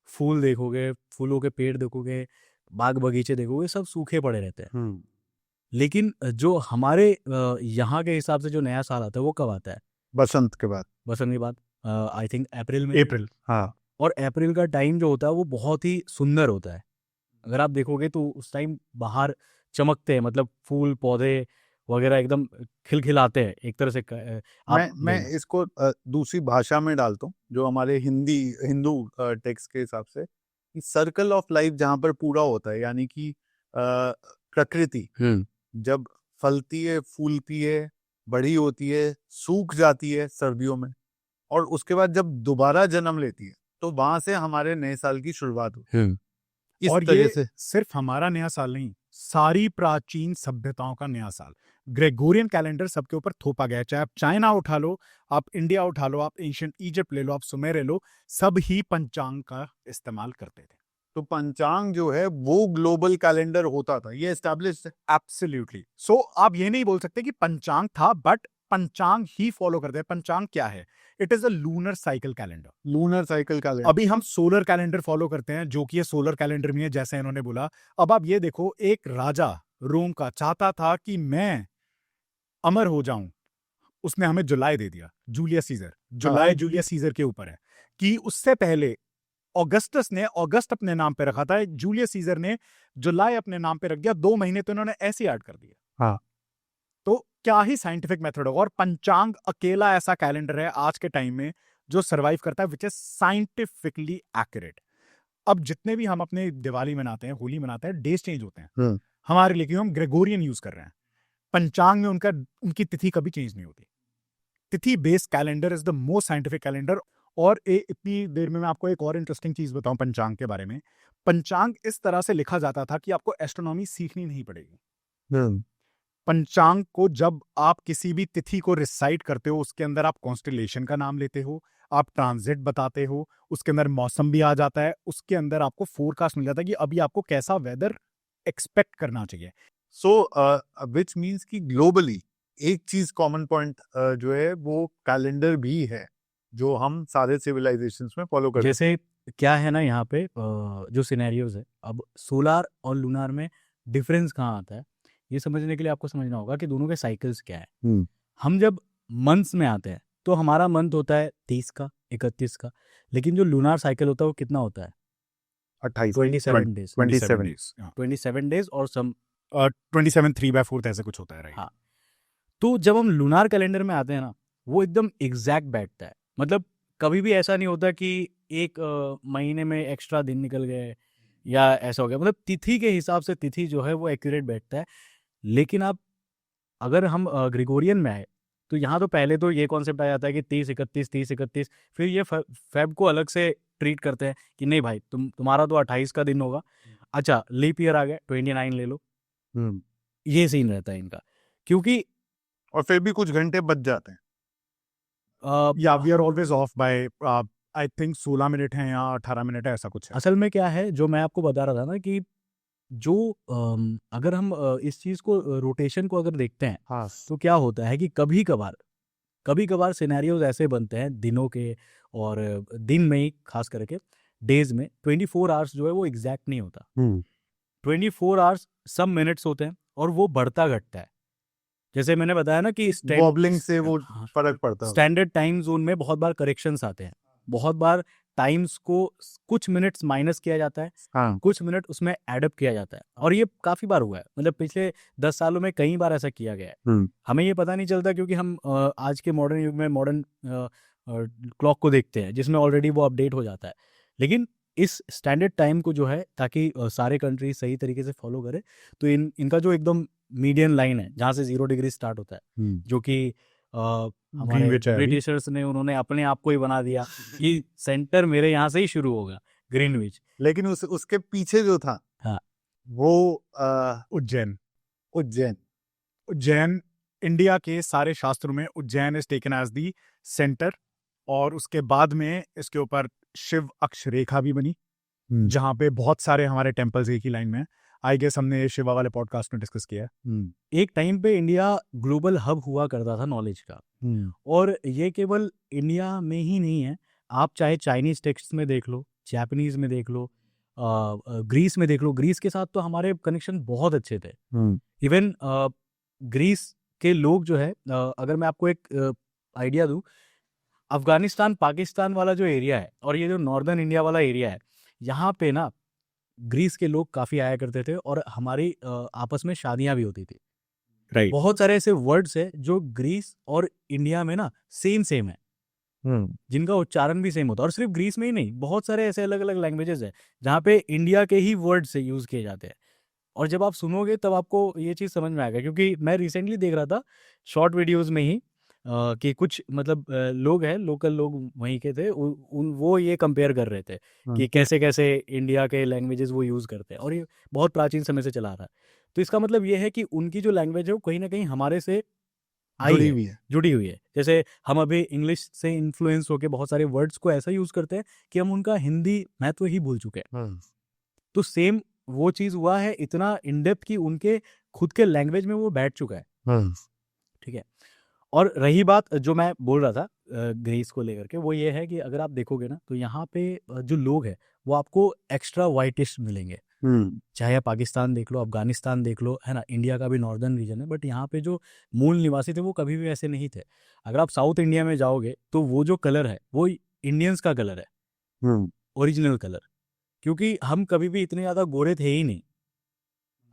फूल देखोगे, फूलों के पेड़ देखोगे, बाग बगीचे देखोगे, सब सूखे पड़े रहते हैं। लेकिन जो हमारे यहाँ के हिसाब से जो नया साल आता है वो कब आता है? बसंत के बाद आई थिंक अप्रैल में। अप्रैल, हाँ। और अप्रैल का टाइम जो होता है वो बहुत ही सुंदर होता है। अगर आप देखोगे तो उस टाइम बाहर चमकते हैं, मतलब फूल पौधे वगैरह एकदम खिलखिलाते हैं एक तरह से। मैं इसको दूसरी भाषा में डालता हूँ, जो हमारे हिंदू टेक्स्ट के हिसाब से, कि सर्कल ऑफ लाइफ जहाँ पर पूरा होता है, यानी कि प्रकृति जब फलती है, फूलती है, बड़ी होती है, सूख जाती है सर्दियों में, और उसके बाद जब दोबारा जन्म लेती है, तो वहां से हमारे नए साल की शुरुआत होती है। इस और तरह ये से सिर्फ हमारा नया साल नहीं, सारी प्राचीन सभ्यताओं का नया साल ग्रेगोरियन कैलेंडर सबके ऊपर थोपा गया है। चाहे आप चाइना उठा लो, आप इंडिया उठा लो, आप एंशिएंट इजिप्ट ले लो, आप सुमेर लो, सब ही पंचांग का इस्तेमाल करते थे। तो पंचांग जो है वो ग्लोबल कैलेंडर होता था, ये एस्टैब्लिश्ड है। एब्सोल्युटली। सो आप ये नहीं बोल सकते कि पंचांग था, बट पंचांग ही फॉलो करते हैं। पंचांग क्या है? It is a lunar cycle calendar. Lunar cycle calendar. अभी हम सोलर कैलेंडर फॉलो करते हैं, जो कि ये सोलर कैलेंडर में है, जैसे इन्होंने बोला। अब आप ये देखो, एक राजा रोम का चाहता था कि मैं अमर हो जाऊं, उसने हमें जुलाई दे दिया, जूलियस सीजर। जुलाई जूलियस सीजर के ऊपर है कि उससे पहले ऑगस्टस ने अगस्त अपने नाम पे रखा था, जूलियस सीजर ने जुलाई अपने नाम पे रख दिया। 2 महीने तो इन्होंने ऐसे ऐड कर दिया। हाँ। तो क्या ही साइंटिफिक मेथड होगा। और पंचांग अकेला ऐसा कैलेंडर है आज के टाइम में जो सरवाइव करता है, विच इज साइंटिफिकली एक्यूरेट। अब जितने भी हम अपने दिवाली मनाते हैं, होली मनाते हैं, डेज चेंज होते हैं। हमारे लिए हम ग्रेगोरियन यूज कर रहे हैं। पंचांग में उनकी तिथि कभी चेंज नहीं होती। तिथि based calendar is the most scientific calendar. और इतनी देर में मैं आपको एक और इंटरेस्टिंग चीज बताऊं पंचांग के बारे में। पंचांग इस तरह से लिखा जाता था कि आपको एस्ट्रोनॉमी सीखनी नहीं पड़ेगी। पंचांग को जब आप किसी भी तिथि को रिसाइट करते हो, उसके अंदर आप कॉन्स्टेलेशन का नाम लेते हो, आप ट्रांजिट बताते हो, उसके अंदर मौसम भी आ जाता है, उसके अंदर आपको फोरकास्ट मिल जाता है कि अभी आपको कैसा वेदर एक्सपेक्ट करना चाहिए। सो विच मीन्स कि ग्लोबली एक चीज कॉमन पॉइंट जो है वो कैलेंडर भी है, जो हम सारे सिविलाइजेशंस में फॉलो करते हैं। जैसे क्या है ना, यहाँ पे जो सिनेरियोज है, अब सोलार और लूनार में डिफरेंस कहाँ आता है, ये समझने के लिए आपको समझना होगा कि दोनों के साइकिल्स क्या है। हम जब मंथ्स में आते हैं तो हमारा मंथ होता है 30 का, 31 का, लेकिन जो लूनार साइकिल होता है वो कितना होता है? 28 27 days 27 days, हाँ। 27 days और सम 27 3/4 ऐसे कुछ होता है, राइट? हाँ। तो जब हम लूनार कैलेंडर में आते हैं ना, वो एकदम एग्जैक्ट बैठता है। मतलब कभी भी ऐसा नहीं होता कि एक महीने में एक्स्ट्रा दिन निकल गए या ऐसा हो गया। मतलब तिथि के हिसाब से तिथि जो है वो एक्यूरेट बैठता है। लेकिन आप अगर हम ग्रिगोरियन में आए तो यहाँ तो पहले तो ये कॉन्सेप्ट आ जाता है कि 30-31 फिर ये फेब को अलग से ट्रीट करते हैं कि नहीं भाई तुम्हारा तो 28 का दिन होगा। अच्छा लीप ईयर आ गया 29 ले लो। ये सीन रहता है इनका, क्योंकि और फिर भी कुछ घंटे बच जाते हैं। या we are always off by I think 16 minute है या 18 मिनट है, ऐसा कुछ है। असल में क्या है जो मैं आपको बता रहा था ना कि जो अगर हम इस चीज को रोटेशन को अगर देखते हैं हाँ तो क्या होता है कि कभी कभार सिनेरियोज ऐसे बनते हैं दिनों के, और दिन में ही खास करके डेज में 24 आवर्स जो है वो एग्जैक्ट नहीं होता। 24 आवर्स सब मिनट्स होते हैं और वो बढ़ता घटता है। जैसे मैंने बताया ना कि वॉबलिंग से वो फर्क पड़ता है। स्टैंडर्ड टाइम जोन में बहुत बार करेक्शंस आते हैं, बहुत बार टाइम्स को कुछ मिनट्स माइनस किया जाता है, हाँ कुछ मिनट उसमें एडअप किया जाता है, और ये काफी बार हुआ है। मतलब पिछले 10 सालों में कई बार ऐसा किया गया है। हमें ये पता नहीं चलता क्योंकि हम आज के मॉडर्न युग में मॉडर्न क्लॉक को देखते हैं जिसमें ऑलरेडी वो अपडेट हो जाता है। लेकिन इस स्टैंडर्ड टाइम को जो है ताकि सारे कंट्री सही तरीके से फॉलो करे, तो इनका जो एकदम मीडियन लाइन है जहाँ से 0 डिग्री स्टार्ट होता है, जो कि हमारे Greenwich है अभी। ब्रिटिशर्स ने उन्होंने अपने आप को ही बना दिया कि सेंटर मेरे यहाँ से ही शुरू होगा, ग्रीनविच। लेकिन उसके पीछे जो था हाँ। वो उज्जैन उज्जैन इंडिया के सारे शास्त्रों में Ujjain is taken as the centre, और उसके बाद में इसके ऊपर शिव अक्ष रेखा भी बनी, जहाँ पे बहुत सारे हमारे टेम्पल्स एक ही लाइन में। आई गेस हमने ये शिवा वाले पॉडकास्ट में डिस्कस किया है। एक टाइम पे इंडिया ग्लोबल हब हुआ करता था नॉलेज का, और ये केवल इंडिया में ही नहीं है। आप चाहे चाइनीज टेक्स्ट में देख लो, जापानीज में देख लो, ग्रीस में देख लो। ग्रीस के साथ तो हमारे कनेक्शन बहुत अच्छे थे। इवन ग्रीस के लोग जो है, अगर मैं आपको एक आइडिया दूं, अफगानिस्तान पाकिस्तान वाला जो एरिया है और ये जो नॉर्दर्न इंडिया वाला एरिया है, यहाँ पे ना ग्रीस के लोग काफी आया करते थे और हमारी आपस में शादियां भी होती थी। राइट। बहुत सारे ऐसे वर्ड्स है जो ग्रीस और इंडिया में ना सेम है, जिनका उच्चारण भी सेम होता है। और सिर्फ ग्रीस में ही नहीं, बहुत सारे ऐसे अलग अलग लैंग्वेजेस है जहाँ पे इंडिया के ही वर्ड से यूज किए जाते हैं। और जब आप सुनोगे तब आपको ये चीज समझ में आएगा, क्योंकि मैं रिसेंटली देख रहा था शॉर्ट वीडियोस में ही कि कुछ मतलब लोग हैं, लोकल लोग वहीं के थे, वो ये कंपेयर कर रहे थे कि कैसे कैसे इंडिया के लैंग्वेजेस वो यूज करते हैं, और ये बहुत प्राचीन समय से चला आ रहा है। तो इसका मतलब ये है कि उनकी जो लैंग्वेज है वो कहीं ना कहीं हमारे से जुड़ी हुई है। जैसे हम अभी इंग्लिश से इन्फ्लुएंस होकर बहुत सारे वर्ड्स को ऐसा यूज करते हैं कि हम उनका हिंदी महत्व ही भूल चुके हैं। तो सेम वो चीज हुआ है, इतना इनडेप्थ कि उनके खुद के लैंग्वेज में वो बैठ चुका है। ठीक है। और रही बात जो मैं बोल रहा था ग्रीस को लेकर के, वो ये है कि अगर आप देखोगे ना तो यहाँ पे जो लोग हैं वो आपको एक्स्ट्रा वाइटिश मिलेंगे। चाहे आप पाकिस्तान देख लो, अफगानिस्तान देख लो, है ना, इंडिया का भी नॉर्दर्न रीजन है, बट यहाँ पे जो मूल निवासी थे वो कभी भी ऐसे नहीं थे। अगर आप साउथ इंडिया में जाओगे तो वो जो कलर है वो इंडियंस का कलर है, ओरिजिनल कलर, क्योंकि हम कभी भी इतने ज्यादा गोरे थे ही नहीं।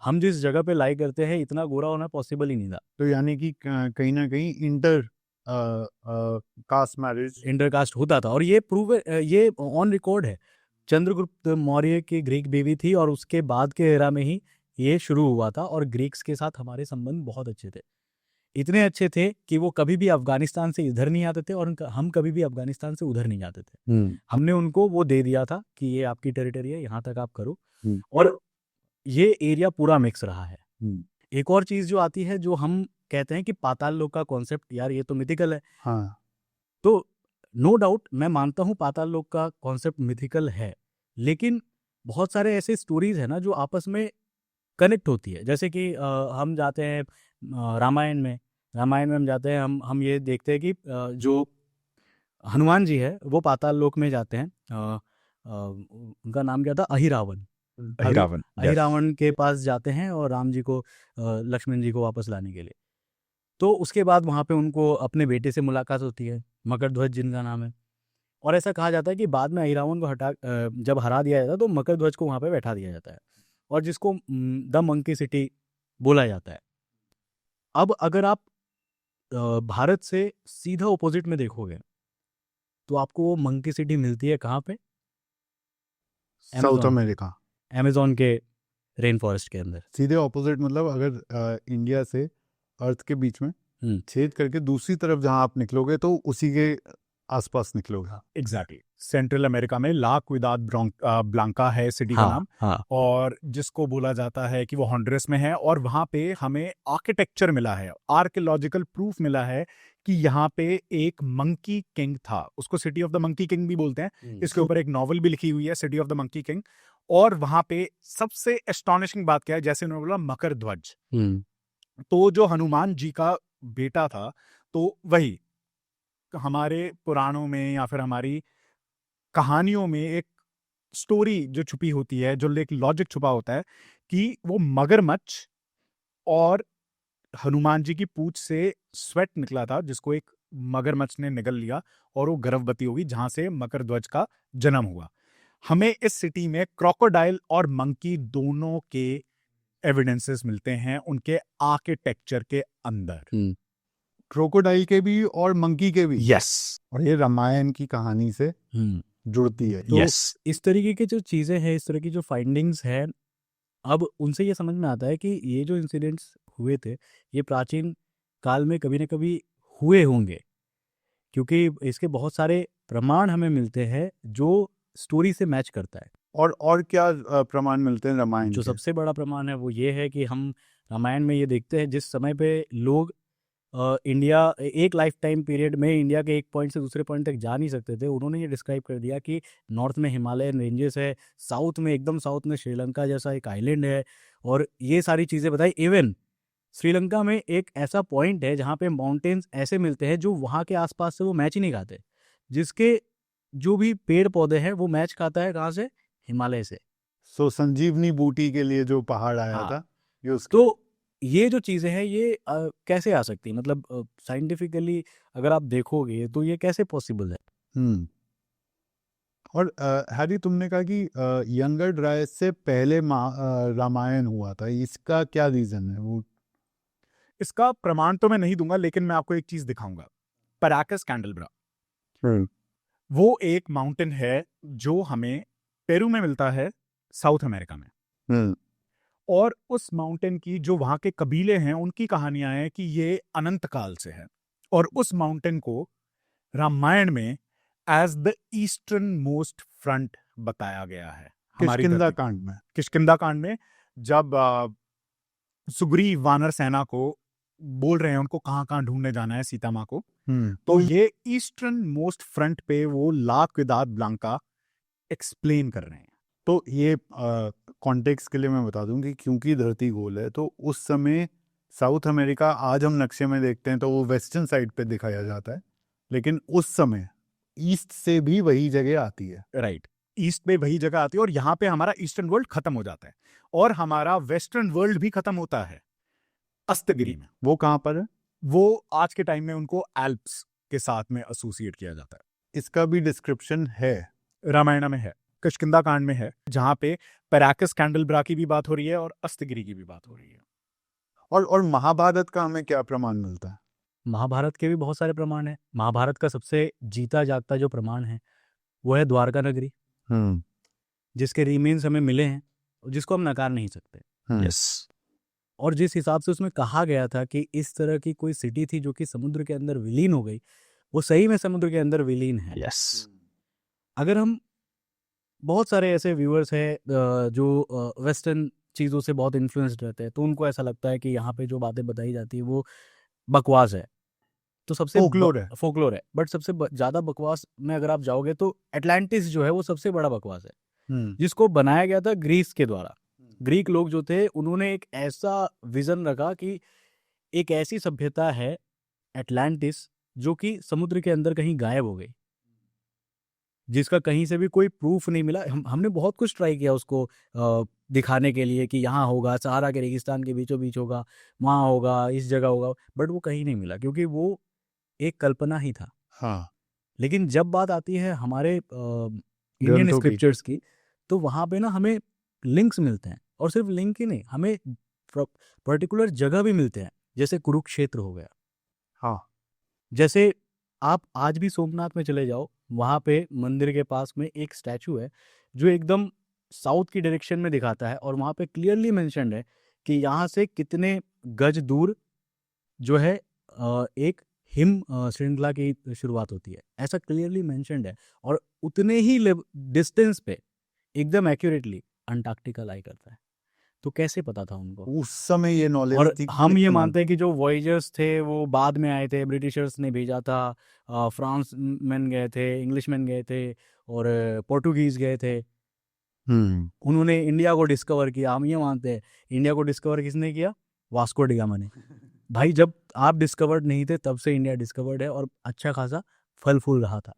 हम जिस जगह पे लाइक करते हैं इतना गोरा होना पॉसिबल ही नहीं था। तो यानी कि कहीं ना कहीं इंटर कास्ट होता था, और ये प्रूव, ये ऑन रिकॉर्ड है। चंद्रगुप्त मौर्य की ग्रीक बीवी थी और उसके बाद के एरा में ही ये शुरू हुआ था, और ग्रीक्स के साथ हमारे संबंध बहुत अच्छे थे। इतने अच्छे थे कि वो कभी भी अफगानिस्तान से इधर नहीं आते थे और हम कभी भी अफगानिस्तान से उधर नहीं जाते थे। हमने उनको वो दे दिया था कि ये आपकी टेरिटरी है, यहाँ तक आप करो, और ये एरिया पूरा मिक्स रहा है। एक और चीज जो आती है, जो हम कहते हैं कि पाताल लोक का कॉन्सेप्ट, यार ये तो मिथिकल है। हाँ। तो नो डाउट मैं मानता हूँ पाताल लोक का कॉन्सेप्ट मिथिकल है, लेकिन बहुत सारे ऐसे स्टोरीज है ना जो आपस में कनेक्ट होती है। जैसे कि हम जाते हैं रामायण में हम जाते हैं, हम ये देखते हैं कि जो हनुमान जी है वो पाताल लोक में जाते हैं। उनका नाम क्या था, अहिरावण के पास जाते हैं और राम जी को, लक्ष्मण जी को वापस लाने के लिए। तो उसके बाद वहाँ पे उनको अपने बेटे से मुलाकात होती है, मकरध्वज जिनका नाम है। और ऐसा कहा जाता है कि बाद में अहिरावण को जब हरा दिया जाता है तो मकर ध्वज को वहाँ पे बैठा दिया जाता है, और जिसको द मंकी सिटी बोला जाता है। अब अगर आप भारत से सीधा ऑपोजिट में देखोगे तो आपको वो मंकी सिटी मिलती है कहाँ पे? साउथ अमेरिका, अमेज़न के रेन फॉरेस्ट के अंदर। सीधे ऑपोजिट, मतलब अगर इंडिया से अर्थ के बीच में छेद करके दूसरी तरफ जहां आप निकलोगे तो उसी के आसपास निकलोगे। एग्जैक्टली। सेंट्रल अमेरिका में ला क्विदाद ब्लांका है सिटी का नाम, हाँ, और जिसको बोला जाता है कि वो हॉन्डुरस में है, और वहाँ पे हमें आर्किटेक्चर मिला है, आर्कियोलॉजिकल प्रूफ मिला है कि यहाँ पे एक मंकी किंग था। उसको city of the monkey king भी बोलते हैं। इसके ऊपर एक नॉवल भी लिखी हुई है, city of the monkey king. और वहाँ पे सबसे एस्टॉनिशिंग बात क्या है, जैसे उन्होंने बोला मकर ध्वज, तो जो हनुमान जी का बेटा था, तो वही हमारे पुराणों में या फिर हमारी कहानियों में एक स्टोरी जो छुपी होती है, जो एक लॉजिक छुपा होता है कि वो मगरमच्छ और हनुमान जी की पूंछ से स्वेट निकला था, जिसको एक मगरमच्छ ने निगल लिया और वो गर्भवती होगी, जहां से मकर ध्वज का जन्म हुआ। हमें इस सिटी में क्रोकोडाइल और मंकी दोनों के एविडेंसेस मिलते हैं उनके आर्किटेक्चर के अंदर। क्रोकोडाइल के भी और मंकी के भी। यस। और ये रामायण की कहानी से जुड़ती है। तो इस तरीके की जो चीज़ें हैं, इस तरह की जो फाइंडिंग्स हैं, अब उनसे ये समझ में आता है कि ये जो इंसिडेंट्स हुए थे ये प्राचीन काल में कभी न कभी हुए होंगे, क्योंकि इसके बहुत सारे प्रमाण हमें मिलते हैं जो स्टोरी से मैच करता है। और क्या प्रमाण मिलते हैं रामायण जो के? सबसे बड़ा प्रमाण है वो ये है कि हम रामायण में ये देखते हैं, जिस समय पे लोग इंडिया एक लाइफ टाइम पीरियड में इंडिया के एक पॉइंट से दूसरे पॉइंट तक जा नहीं सकते थे, उन्होंने ये डिस्क्राइब कर दिया कि नॉर्थ में हिमालयन रेंजेस है, साउथ में एकदम साउथ में श्रीलंका जैसा एक आइलैंड है, और ये सारी चीज़ें बताई। इवन श्रीलंका में एक ऐसा पॉइंट है जहाँ पे माउंटेन्स ऐसे मिलते हैं जो वहाँ के आसपास से वो मैच ही नहीं खाते, जिसके जो भी पेड़ पौधे हैं वो मैच खाता है कहाँ से? हिमालय से। सो संजीवनी बूटी के लिए जो पहाड़ आया हाँ। था ये उसके। तो ये जो चीज़ें हैं ये कैसे आ सकती है, मतलब साइंटिफिकली अगर आप देखोगे तो ये कैसे पॉसिबल है? और हैरी, तुमने कहा कि यंगर ड्राई से पहले रामायण हुआ था, इसका क्या रीजन है? वो इसका प्रमाण तो मैं नहीं दूंगा, लेकिन मैं आपको एक चीज दिखाऊंगा। पैराकस कैंडलब्रा, वो एक माउंटेन है जो हमें पेरू में मिलता है, साउथ अमेरिका में। और उस माउंटेन की जो वहां के कबीले हैं उनकी कहानियां हैं कि ये अनंत काल से है, और उस माउंटेन को रामायण में as the eastern most front बताया गया है। किष्किंधा कांड में, किष्किंधा कांड में जब सुग्रीव वानर सेना को बोल रहे हैं उनको कहाँ कहाँ ढूंढने जाना है सीता माँ को, तो ये ईस्टर्न मोस्ट फ्रंट पे वो ला क्विदाद ब्लांका एक्सप्लेन कर रहे हैं। तो ये कॉन्टेक्स्ट के लिए मैं बता दूं कि क्योंकि धरती गोल है तो उस समय साउथ अमेरिका आज हम नक्शे में देखते हैं तो वो वेस्टर्न साइड पे दिखाया जाता है, लेकिन उस समय ईस्ट से भी वही जगह आती है। राइट, ईस्ट पे वही जगह आती है, और यहाँ पे हमारा ईस्टर्न वर्ल्ड खत्म हो जाता है और हमारा वेस्टर्न वर्ल्ड भी खत्म होता है अस्तगिरी में। वो कहाँ पर है? वो आज के टाइम में उनको एल्प्स के साथ में एसोसिएट किया जाता है। इसका भी डिस्क्रिप्शन है, रामायण में है, किष्किंधा कांड में है, जहां पे पैराकस कैंडलब्रा की भी बात हो रही है और अस्तगिरी की भी बात हो रही है। और महाभारत का हमें क्या प्रमाण मिलता है? महाभारत के भी बहुत सारे प्रमाण हैं। महाभारत का सबसे जीता जागता जो प्रमाण है वो है द्वारका नगरी, जिसके रिमेन्स हमें मिले हैं, जिसको हम नकार नहीं सकते। यस। और जिस हिसाब से उसमें कहा गया था कि इस तरह की कोई सिटी थी जो कि समुद्र के अंदर विलीन हो गई, वो सही में समुद्र के अंदर विलीन है। यस। अगर हम, बहुत सारे ऐसे व्यूअर्स हैं जो वेस्टर्न चीज़ों से बहुत इन्फ्लुएंस्ड रहते हैं, तो उनको ऐसा लगता है कि यहाँ पे जो बातें बताई जाती है वो बकवास है, तो सबसे फोकलोर है। बट सबसे ज़्यादा बकवास में अगर आप जाओगे तो एटलांटिस जो है वो सबसे बड़ा बकवास है, जिसको बनाया गया था ग्रीस के द्वारा। ग्रीक लोग जो थे उन्होंने एक ऐसा विजन रखा कि एक ऐसी सभ्यता है एटलांटिस जो कि समुद्र के अंदर कहीं गायब हो गई, जिसका कहीं से भी कोई प्रूफ नहीं मिला। हमने बहुत कुछ ट्राई किया उसको दिखाने के लिए कि यहाँ होगा, सहारा के रेगिस्तान के बीचों बीच होगा, वहाँ होगा, इस जगह होगा, बट वो कहीं नहीं मिला, क्योंकि वो एक कल्पना ही था। हाँ। लेकिन जब बात आती है हमारे इंडियन ग्रंथों की। स्क्रिप्चर्स की, तो वहाँ पे ना हमें लिंक्स मिलते हैं, और सिर्फ लिंक ही नहीं, हमें पर्टिकुलर जगह भी मिलते हैं, जैसे कुरुक्षेत्र हो गया। हाँ। जैसे आप आज भी सोमनाथ में चले जाओ, वहाँ पे मंदिर के पास में एक स्टैचू है जो एकदम साउथ की डायरेक्शन में दिखाता है, और वहाँ पे क्लियरली मेंशन्ड है कि यहाँ से कितने गज दूर जो है एक हिम श्रृंखला की शुरुआत होती है, ऐसा क्लियरली मेंशन्ड है। और उतने ही डिस्टेंस पे एकदम एक्यूरेटली अंटार्कटिका लाई करता है। तो कैसे पता था उनको? उस समय ये नॉलेज और थी? हम ये कमाल। मानते हैं कि जो वॉयेजर्स थे वो बाद में आए थे, ब्रिटिशर्स ने भेजा था, फ्रांस मैन गए थे, इंग्लिश मैन गए थे, और पोर्टुगीज गए थे, उन्होंने इंडिया को डिस्कवर किया। हम ये मानते हैं इंडिया को डिस्कवर किसने किया? वास्को डी गामा ने। भाई जब आप डिस्कवर्ड नहीं थे तब से इंडिया डिस्कवर्ड है, और अच्छा खासा फल फूल रहा था,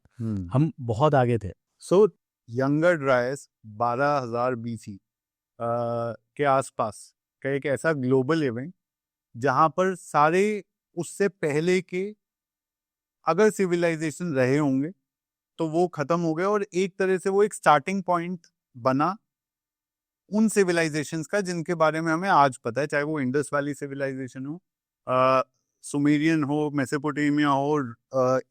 हम बहुत आगे थे। सो यंगर ड्रायस 12,000 BC के आसपास का एक ऐसा ग्लोबल इवेंट जहां पर सारे उससे पहले के अगर सिविलाइजेशन रहे होंगे तो वो खत्म हो गए, और एक तरह से वो एक स्टार्टिंग पॉइंट बना उन सिविलाइजेशंस का जिनके बारे में हमें आज पता है, चाहे वो इंडस वैली सिविलाइजेशन हो, सुमेरियन हो, मेसोपोटामिया हो,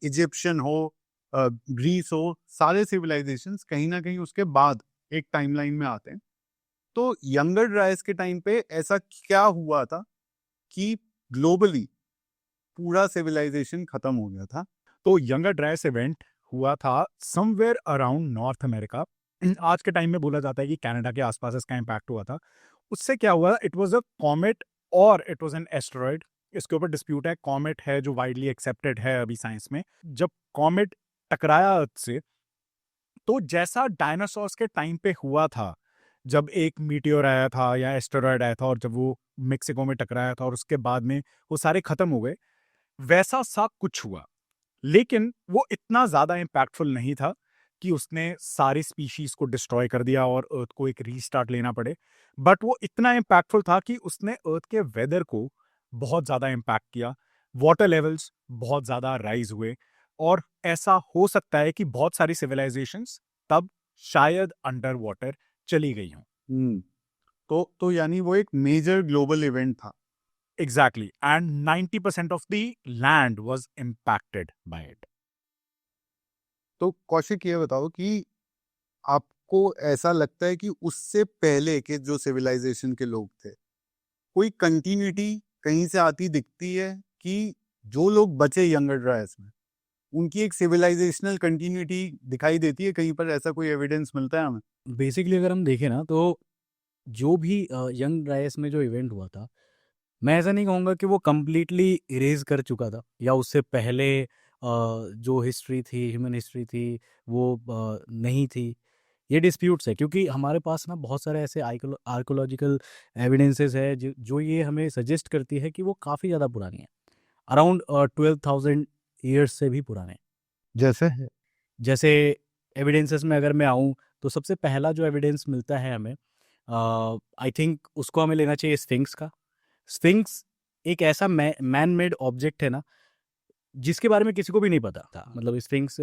इजिप्शियन हो, ग्रीस हो। सारे सिविलाइजेशंस कहीं ना कहीं उसके बाद एक टाइमलाइन में आते हैं। तो यंगर ड्रायस के टाइम पे ऐसा क्या हुआ था कि ग्लोबली पूरा सिविलाइजेशन खत्म हो गया था? तो यंगर ड्रायस इवेंट हुआ था समवेयर अराउंड नॉर्थ अमेरिका। आज के टाइम में बोला जाता है कि कनाडा के आसपास इसका इम्पैक्ट हुआ था। उससे क्या हुआ, इट वाज अ कॉमेट और इट वाज एन एस्टेरॉयड। इसके ऊपर डिस्प्यूट है। कॉमेट है जो वाइडली एक्सेप्टेड है अभी साइंस में। जब कॉमेट टकराया अर्थ से, तो जैसा डायनासोर्स के टाइम पे हुआ था, जब एक मीटियोर आया था या एस्टेरॉयड आया था और जब वो मेक्सिको में टकराया था और उसके बाद में वो सारे खत्म हो गए, वैसा सा कुछ हुआ। लेकिन वो इतना ज्यादा इम्पैक्टफुल नहीं था कि उसने सारी स्पीशीज को डिस्ट्रॉय कर दिया और अर्थ को एक रीस्टार्ट लेना पड़े। बट वो इतना इम्पैक्टफुल था कि उसने अर्थ के वेदर को बहुत ज्यादा इम्पैक्ट किया। वाटर लेवल्स बहुत ज्यादा राइज हुए, और ऐसा हो सकता है कि बहुत सारी सिविलाइजेशंस तब शायद अंडर वाटर चली गई हों। तो यानी वो एक मेजर ग्लोबल इवेंट था। Exactly, and 90% of the land was impacted by it. तो कौशिक ये बताओ कि आपको ऐसा लगता है कि उससे पहले के जो सिविलाइजेशन के लोग थे, कोई कंटिन्यूटी कहीं से आती दिखती है कि जो लोग बचे यंगर ड्रायस में उनकी एक सिविलाइजेशनल कंटिन्यूटी दिखाई देती है कहीं पर? ऐसा कोई एविडेंस मिलता है हमें? बेसिकली अगर हम देखें ना, तो जो भी यंग ड्रायस में जो इवेंट हुआ था, मैं ऐसा नहीं कहूँगा कि वो कम्प्लीटली इरेज कर चुका था, या उससे पहले जो हिस्ट्री थी, ह्यूमन हिस्ट्री थी, वो नहीं थी। ये डिस्प्यूट्स है, क्योंकि हमारे पास ना बहुत सारे ऐसे आर्कोलॉजिकल एविडेंसेस है जो ये हमें सजेस्ट करती है कि वो काफ़ी ज़्यादा पुरानी है, अराउंड 12,000 ईयर्स से भी पुराने। जैसे एविडेंसेस में अगर मैं आऊँ, तो सबसे पहला जो एविडेंस मिलता है हमें, आई थिंक उसको हमें लेना चाहिए स्फिंक्स का। स्फिंक्स एक ऐसा मैन मेड ऑब्जेक्ट है ना, जिसके बारे में किसी को भी नहीं पता था। मतलब स्फिंक्स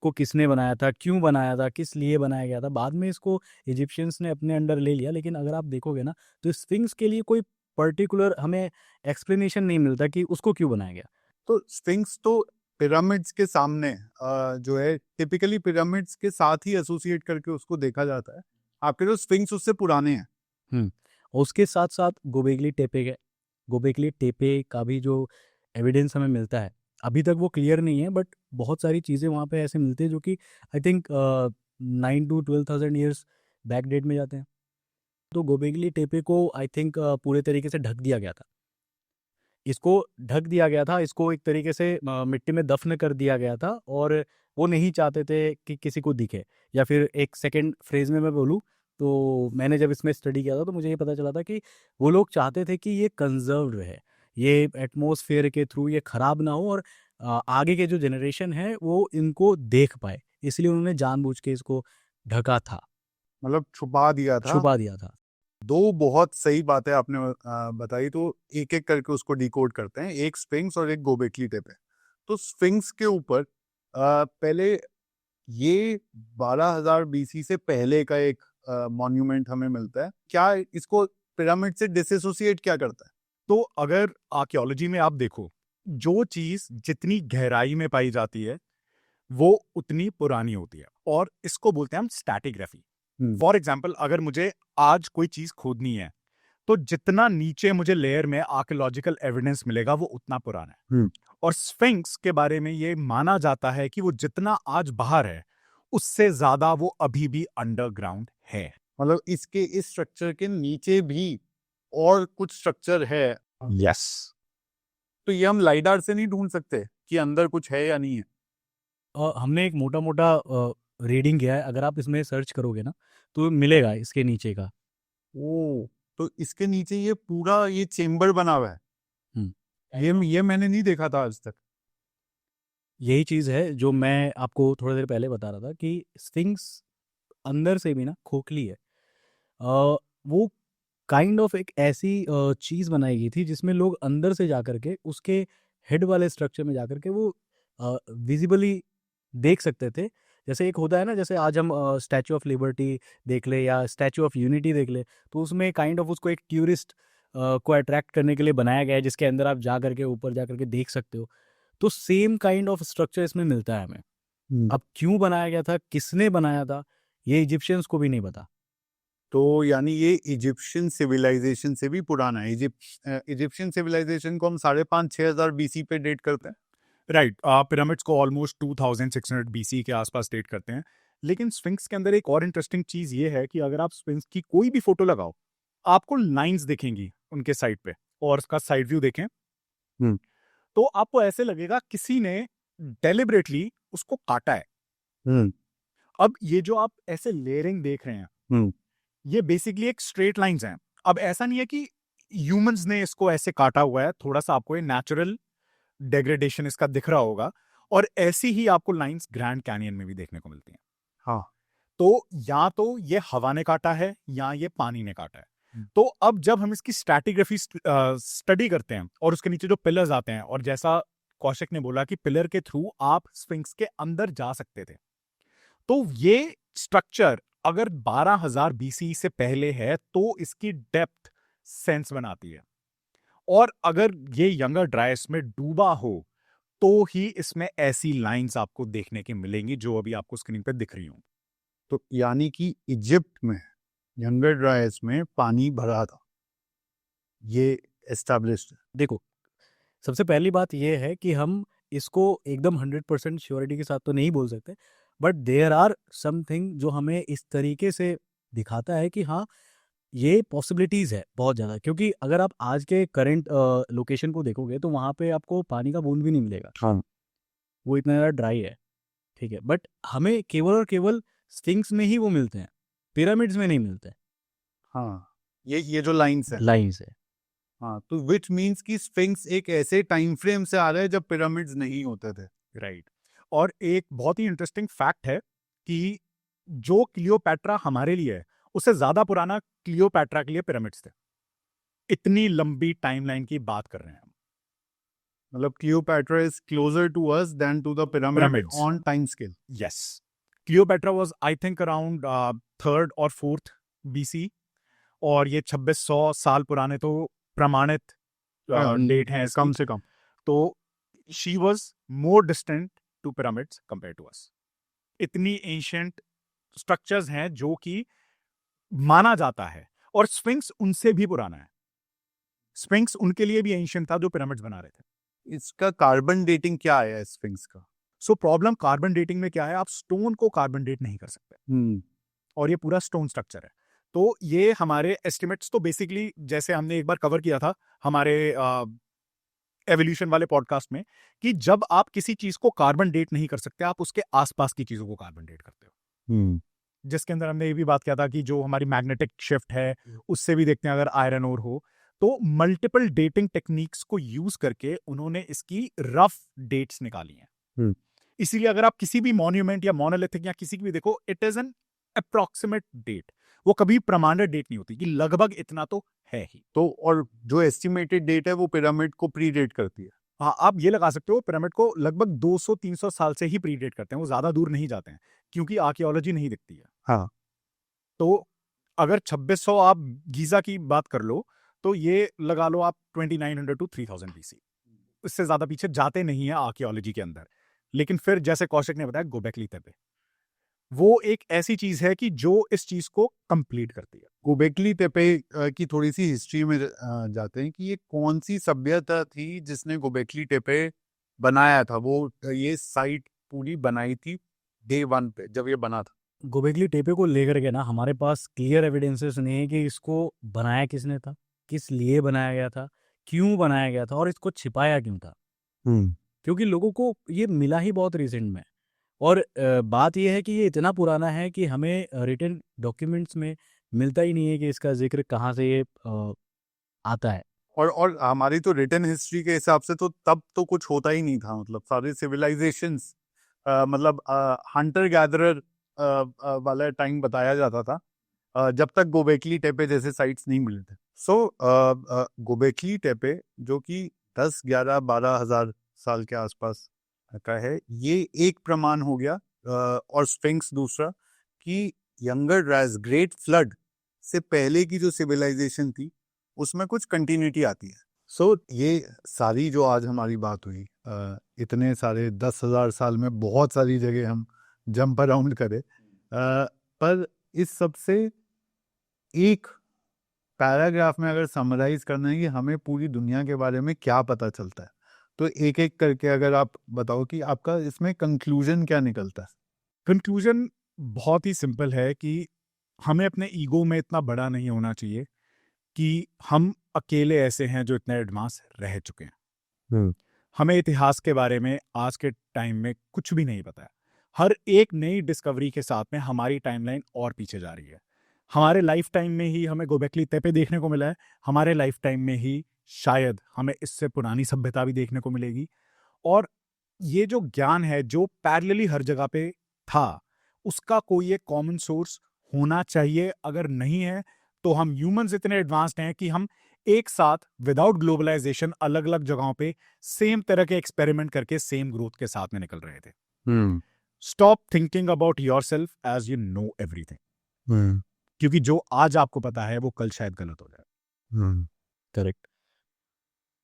को किसने बनाया था, क्यों बनाया था, किस लिए बनाया गया था। बाद में इसको इजिप्शियंस ने अपने अंडर ले लिया, लेकिन अगर आप देखोगे ना, तो स्फिंक्स के लिए कोई पर्टिकुलर हमें एक्सप्लेनेशन नहीं मिलता कि उसको क्यों बनाया गया। तो स्फिंक्स तो पिरामिड्स के सामने जो है टिपिकली पिरामिड्स के साथ ही एसोसिएट करके उसको देखा जाता है। आपके तो स्फिंक्स उससे पुराने हैं। और उसके साथ साथ गोबेगली टेपे का भी जो एविडेंस हमें मिलता है, अभी तक वो क्लियर नहीं है, बट बहुत सारी चीज़ें वहाँ पे ऐसे मिलती है जो कि I think 9 to 12,000 years back date में जाते हैं। तो गोबेगली टेपे को आई थिंक पूरे तरीके से ढक दिया गया था। इसको एक तरीके से मिट्टी में दफन कर दिया गया था, और वो नहीं चाहते थे कि किसी को दिखे। या फिर एक सेकेंड फ्रेज में मैं बोलूँ, तो मैंने जब इसमें स्टडी किया था तो मुझे ये पता चला था कि वो लोग चाहते थे कि ये कंजर्व्ड रहे, ये एटमॉस्फेयर के थ्रू ये खराब ना हो, और आगे के जो जनरेशन है वो इनको देख पाए, इसलिए उन्होंने जानबूझ के इसको ढका था, मतलब छुपा दिया था। दो बहुत सही बातें आपने बताई, तो एक एक करके उसको डिकोड करते हैं। एक स्फिंक्स और एक गोबेगली टेपे। तो स्फिंक्स के ऊपर पहले ये 12,000 बीसी से पहले का एक मॉन्यूमेंट हमें मिलता है। क्या इसको पिरामिड से डिसएसोसिएट क्या करता है? तो अगर आर्कियोलॉजी में आप देखो, जो चीज जितनी गहराई में पाई जाती है वो उतनी पुरानी होती है, और इसको बोलते हैं हम स्ट्रैटिग्राफी। फॉर एग्जाम्पल, अगर मुझे आज कोई चीज खोदनी है तो जितना नीचे मुझे लेयर में आर्कियोलॉजिकल एविडेंस मिलेगा वो उतना पुराना है। और स्फिंक्स के बारे में ये माना जाता है कि वो जितना आज बाहर है उससे ज्यादा वो अभी भी अंडरग्राउंड है। मतलब इसके इस स्ट्रक्चर के नीचे भी और कुछ स्ट्रक्चर है। यस। तो ये हम लाइडार से नहीं ढूंढ सकते कि अंदर कुछ है या नहीं है? हमने एक मोटा मोटा रीडिंग किया है, अगर आप इसमें सर्च करोगे ना तो मिलेगा इसके नीचे का। ओ, तो इसके नीचे ये पूरा ये चेम्बर बना हुआ है। ये मैंने नहीं देखा था आज तक। यही चीज़ है जो मैं आपको थोड़ी देर पहले बता रहा था कि स्फिंक्स अंदर से भी ना खोखली है। वो काइंड ऑफ एक ऐसी चीज़ बनाई गई थी जिसमें लोग अंदर से जाकर के उसके हेड वाले स्ट्रक्चर में जाकर के वो विजिबली देख सकते थे। जैसे एक होता है ना, जैसे आज हम स्टैचू ऑफ लिबर्टी देख ले या स्टैचू ऑफ यूनिटी देख ले, तो उसमें काइंड ऑफ उसको एक टूरिस्ट को अट्रैक्ट करने के लिए बनाया गया है, जिसके अंदर आप जा करके ऊपर जा करके देख सकते हो। तो सेम काइंड ऑफ स्ट्रक्चर इसमें मिलता है हमें। अब क्यों बनाया गया था, किसने बनाया था, ये इजिप्शियंस को भी नहीं पता। तो यानी ये इजिप्शियन सिविलाइजेशन से भी पुराना है। इजिप्शियन सिविलाइजेशन को हम 5,500-6,000 बीसी पे डेट करते हैं। राइट। पिरामिड्स को ऑलमोस्ट 2600 बीसी के आसपास डेट करते हैं। लेकिन स्फिंक्स के अंदर एक और इंटरेस्टिंग चीज ये है कि अगर आप स्फिंक्स की कोई भी फोटो लगाओ, आपको लाइंस दिखेंगी उनके साइड पे, और उसका साइड व्यू देखें तो आपको ऐसे लगेगा किसी ने डेलिबरेटली उसको काटा है। अब ये जो आप ऐसे लेयरिंग देख रहे हैं, ये बेसिकली एक स्ट्रेट लाइंस हैं। अब ऐसा नहीं है कि ह्यूमंस ने इसको ऐसे काटा हुआ है, थोड़ा सा आपको ये नेचुरल डेग्रेडेशन इसका दिख रहा होगा। और ऐसी ही आपको लाइंस ग्रैंड कैनियन में भी देखने को मिलती हैं। हाँ। तो या तो ये हवा ने काटा है या ये पानी ने काटा है। तो अब जब हम इसकी स्ट्रैटिग्राफी स्टडी करते हैं और उसके नीचे जो पिलर्स आते हैं, और जैसा कौशिक ने बोला कि पिलर के थ्रू आप स्फिंक्स के अंदर जा सकते थे, तो ये स्ट्रक्चर अगर 12,000 बीसी से पहले है तो इसकी डेप्थ सेंस बनाती है। और अगर ये यंगर ड्रायस में डूबा हो तो ही इसमें ऐसी लाइंस आपको देखने की मिलेंगी जो अभी आपको स्क्रीन पे दिख रही हों। तो यानी कि इजिप्ट में यंगर ड्रायस में पानी भरा था, ये एस्टैब्लिश्ड है। देखो, सबसे पहली बात ये है कि हम इसको एकदम 100% श्योरिटी के साथ तो नहीं बोल सकते, बट देयर आर समथिंग जो हमें इस तरीके से दिखाता है कि हाँ, ये पॉसिबिलिटीज़ है बहुत ज़्यादा। क्योंकि अगर आप आज के करंट लोकेशन को देखोगे तो वहाँ पे आपको पानी का बूंद भी नहीं मिलेगा। हाँ। वो इतना ज़्यादा ड्राई है, ठीक है। बट हमें केवल और केवल स्फिंक्स में ही वो मिलते हैं, पिरामिड्स में नहीं मिलते। हाँ, ये जो लाइंस है। लाइंस है। हाँ, तो विच मीन्स कि स्फिंक्स एक ऐसे टाइम फ्रेम से आ रहा है जब पिरामिड्स नहीं होते थे। राइट। और एक बहुत ही इंटरेस्टिंग फैक्ट है कि जो क्लियोपैट्रा हमारे लिए है उससे ज्यादा पुराना क्लियोपैट्रा के लिए पिरामिड्स थे। इतनी लंबी टाइमलाइन की बात कर रहे हैं हम। मतलब Cleopatra is closer to us than to the pyramid Pyramids. On time scale. Yes. Cleopatra was I think around 3rd और 4th बीसी, और ये 2600 साल पुराने तो प्रमाणित डेट है कम से कम। तो she was more distant to pyramids compare to us. इतनी एंशिएंट स्ट्रक्चर्स हैं जो कि माना जाता है, और स्फिंक्स उनसे भी पुराना है। स्फिंक्स उनके लिए भी एंशिएंट था जो पिरामिड्स बना रहे थे। इसका कार्बन डेटिंग क्या है स्फिंक्स का? सो प्रॉब्लम कार्बन डेटिंग में क्या है, आप स्टोन को कार्बन डेट नहीं कर सकते, और ये पूरा स्टोन स्ट्रक्चर है। तो ये हमारे एस्टिमेट्स तो बेसिकली जैसे हमने एक बार कवर किया था हमारे एवोल्यूशन वाले पॉडकास्ट में, कि जब आप किसी चीज को कार्बन डेट नहीं कर सकते, आप उसके आसपास की चीजों को कार्बन डेट करते हो। जिसके अंदर हमने ये भी बात किया था कि जो हमारी मैग्नेटिक शिफ्ट है उससे भी देखते हैं अगर आयरन ओर हो, तो मल्टीपल डेटिंग टेक्निक्स को यूज करके उन्होंने इसकी रफ डेट्स निकाली हैं। इसीलिए अगर आप किसी भी मॉन्यूमेंट या मोनोलिथिक या किसी की भी देखो, it is an approximate date, वो कभी प्रमाणित डेट नहीं होती कि लगभग इतना तो है ही। तो और जो एस्टिमेटेड डेट है वो पिरामिड को प्री डेट करती है। हाँ, आप ये लगा सकते हो पिरामिड को लगभग 200-300 साल से ही प्रीडेट करते हैं, वो ज़्यादा दूर नहीं जाते हैं, क्योंकि आर्कियोलॉजी नहीं दिखती है। हाँ। तो अगर 2600 आप गीज़ा की बात कर लो, तो ये लगा लो आप 2900 टू 3000 बीसी। इससे ज़्यादा पीछे जाते नहीं है आर्कियोलॉजी के अंदर। लेकिन फिर जैसे कौशिक ने बताया गोबेकली तेपे, वो एक ऐसी चीज़ है कि जो इस चीज़ को कंप्लीट करती है। गोबेकली तेपे की थोड़ी-सी हिस्ट्री में जाते हैं कि ये कौन-सी सभ्यता थी जिसने गोबेकली तेपे बनाया था? वो ये साइट पूरी बनाई थी डे 1 पे जब ये बना था। गोबेकली टेपे को लेकर के ना हमारे पास क्लियर एविडेंसेस नहीं है कि इसको बनाया किसने था, किस लिए बनाया गया था, क्यों बनाया गया था और इसको छिपाया क्यों था। क्योंकि लोगों को ये मिला ही बहुत रिसेंट में और बात ये है कि ये इतना पुराना है कि हमें रिटन डॉक्यूमेंट्स में मिलता ही नहीं है कि इसका जिक्र कहाँ से ये आता है। और हमारी तो रिटन हिस्ट्री के हिसाब से तो तब तो कुछ होता ही नहीं था, मतलब सारे सिविलाइजेशंस मतलब हंटर गैदरर वाला टाइम बताया जाता था जब तक गोबेकली टेपे जैसे साइट्स नहीं मिले थे। सो गोबेकली टेपे जो कि 10, 11, 12 हजार साल के आसपास का है, ये एक प्रमाण हो गया और स्फिंक्स दूसरा कि यंगर ड्रायस ग्रेट फ्लड से पहले की जो सिविलाइजेशन थी उसमें कुछ कंटिन्यूटी आती है। सो ये सारी जो आज हमारी बात हुई इतने सारे 10,000 साल में बहुत सारी जगह हम जंप अराउंड करे, पर इस सब से एक पैराग्राफ में अगर समराइज करना है कि हमें पूरी दुनिया के बारे में क्या पता चलता है, तो एक एक करके अगर आप बताओ कि आपका इसमें कंक्लूजन क्या निकलता है। कंक्लूजन बहुत ही सिंपल है कि हमें अपने ईगो में इतना बड़ा नहीं होना चाहिए कि हम अकेले ऐसे हैं जो इतने एडवांस रह चुके हैं। हमें इतिहास के बारे में आज के टाइम में कुछ भी नहीं पता है। हर एक नई डिस्कवरी के साथ में हमारी टाइमलाइन और पीछे जा रही है। हमारे लाइफ टाइम में ही हमें गोबेकली तेपे देखने को मिला है, हमारे लाइफ टाइम में ही शायद हमें इससे पुरानी सभ्यता भी देखने को मिलेगी। और ये जो ज्ञान है जो पैरेलली हर जगह पे था, उसका कोई एक कॉमन सोर्स होना चाहिए। अगर नहीं है तो हम ह्यूमंस इतने एडवांस्ड हैं कि हम एक साथ विदाउट ग्लोबलाइजेशन अलग अलग जगहों पे सेम तरह के एक्सपेरिमेंट करके सेम ग्रोथ के साथ में निकल रहे थे। Stop thinking about yourself as you know everything, क्योंकि जो आज आपको पता है वो कल शायद गलत हो जाए। करेक्ट।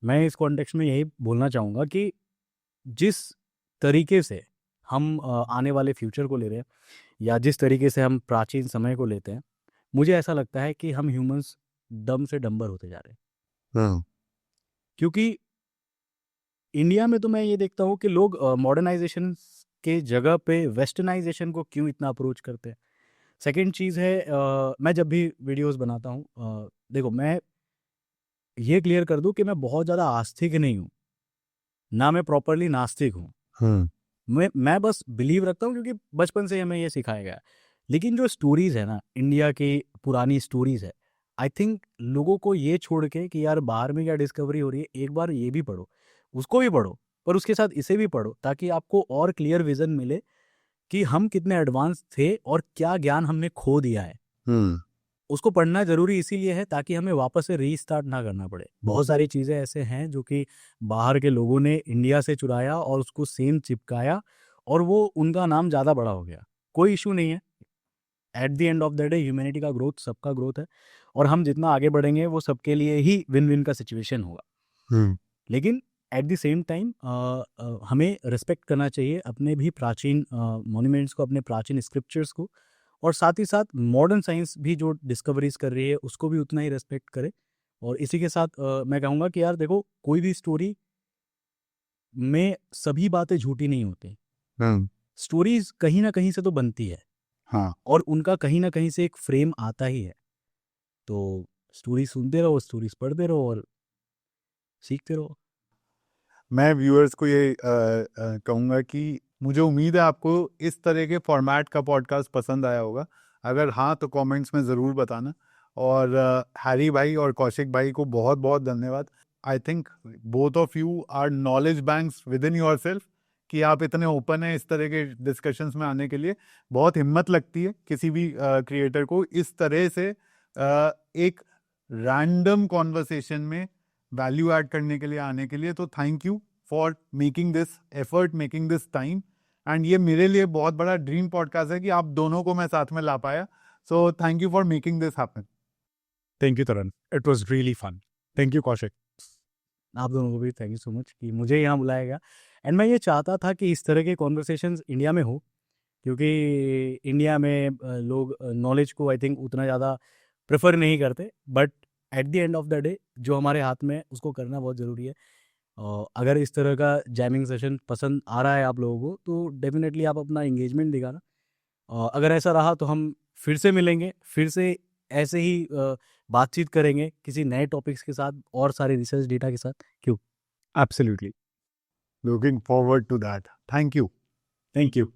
मैं इस कॉन्टेक्स्ट में यही बोलना चाहूँगा कि जिस तरीके से हम आने वाले फ्यूचर को ले रहे हैं या जिस तरीके से हम प्राचीन समय को लेते हैं, मुझे ऐसा लगता है कि हम ह्यूमंस डम से डम्बर होते जा रहे हैं। क्योंकि इंडिया में तो मैं ये देखता हूँ कि लोग मॉडर्नाइजेशन के जगह पे वेस्टर्नाइजेशन को क्यों इतना अप्रोच करते हैं। सेकंड चीज़ है मैं जब भी वीडियोस बनाता हूँ, देखो मैं ये क्लियर कर दूं कि मैं बहुत ज़्यादा आस्तिक नहीं हूँ, ना मैं प्रॉपरली नास्तिक हूँ। मैं बस बिलीव रखता हूँ क्योंकि बचपन से हमें ये सिखाया गया। लेकिन जो स्टोरीज़ है ना, इंडिया की पुरानी स्टोरीज़ है, आई थिंक लोगों को ये छोड़ के कि यार बाहर में क्या डिस्कवरी हो रही है, एक बार ये भी पढ़ो, उसको भी पढ़ो, पर उसके साथ इसे भी पढ़ो, ताकि आपको और क्लियर विजन मिले कि हम कितने एडवांस थे और क्या ज्ञान हमने खो दिया है। उसको पढ़ना जरूरी इसीलिए है ताकि हमें वापस से रीस्टार्ट ना करना पड़े। बहुत सारी चीज़ें ऐसे हैं जो कि बाहर के लोगों ने इंडिया से चुराया और उसको सेम चिपकाया और वो उनका नाम ज़्यादा बड़ा हो गया। कोई इशू नहीं है, at the end of the day humanity का ग्रोथ सबका ग्रोथ है और हम जितना आगे बढ़ेंगे वो सबके लिए ही विन विन का सिचुएशन होगा। लेकिन एट द सेम टाइम हमें रिस्पेक्ट करना चाहिए अपने भी प्राचीन मॉन्यूमेंट्स को, अपने प्राचीन स्क्रिप्चर्स को, और साथ ही साथ मॉडर्न साइंस भी जो डिस्कवरीज कर रही है उसको भी उतना ही रेस्पेक्ट करे। और इसी के साथ मैं कहूँगा कि यार देखो, कोई भी स्टोरी में सभी बातें झूठी नहीं होती। स्टोरीज कहीं ना कहीं से तो बनती है, हाँ, और उनका कहीं ना कहीं से एक फ्रेम आता ही है। तो स्टोरी सुनते रहो, स्टोरीज पढ़ते रहो और सीखते रहो। मैं व्यूअर्स को ये कहूँगा कि मुझे उम्मीद है आपको इस तरह के फॉर्मेट का पॉडकास्ट पसंद आया होगा। अगर हाँ तो कमेंट्स में ज़रूर बताना। और हैरी भाई और कौशिक भाई को बहुत बहुत धन्यवाद। I think both of you are knowledge banks within yourself, कि आप इतने ओपन हैं इस तरह के डिस्कशंस में आने के लिए। बहुत हिम्मत लगती है किसी भी क्रिएटर को इस तरह से एक रैंडम कॉन्वर्सेशन में वैल्यू ऐड करने के लिए आने के लिए। तो thank you for making this effort, making this time. And ये मेरे लिए बहुत बड़ा ड्रीम पॉडकास्ट है कि आप दोनों को मैं साथ में ला पाया। So thank you for making this happen. Thank you, Taran. It was really fun. Thank you, Kaushik. आप दोनों को भी थैंक यू सो मच कि मुझे यहाँ बुलाया गया। एंड मैं ये चाहता था कि इस तरह के कॉन्वर्सेशंस इंडिया में हो, क्योंकि इंडिया में लोग नॉलेज को आई थिंक उतना ज़्यादा प्रेफर नहीं करते, but at the end of the day जो हमारे हाथ में है उसको करना बहुत ज़रूरी है। अगर इस तरह का जैमिंग सेशन पसंद आ रहा है आप लोगों को तो डेफिनेटली आप अपना एंगेजमेंट दिखाना। अगर ऐसा रहा तो हम फिर से मिलेंगे, फिर से ऐसे ही बातचीत करेंगे किसी नए टॉपिक्स के साथ और सारे रिसर्च डेटा के साथ। क्यों? Absolutely. Looking forward to that. Thank you. Thank you.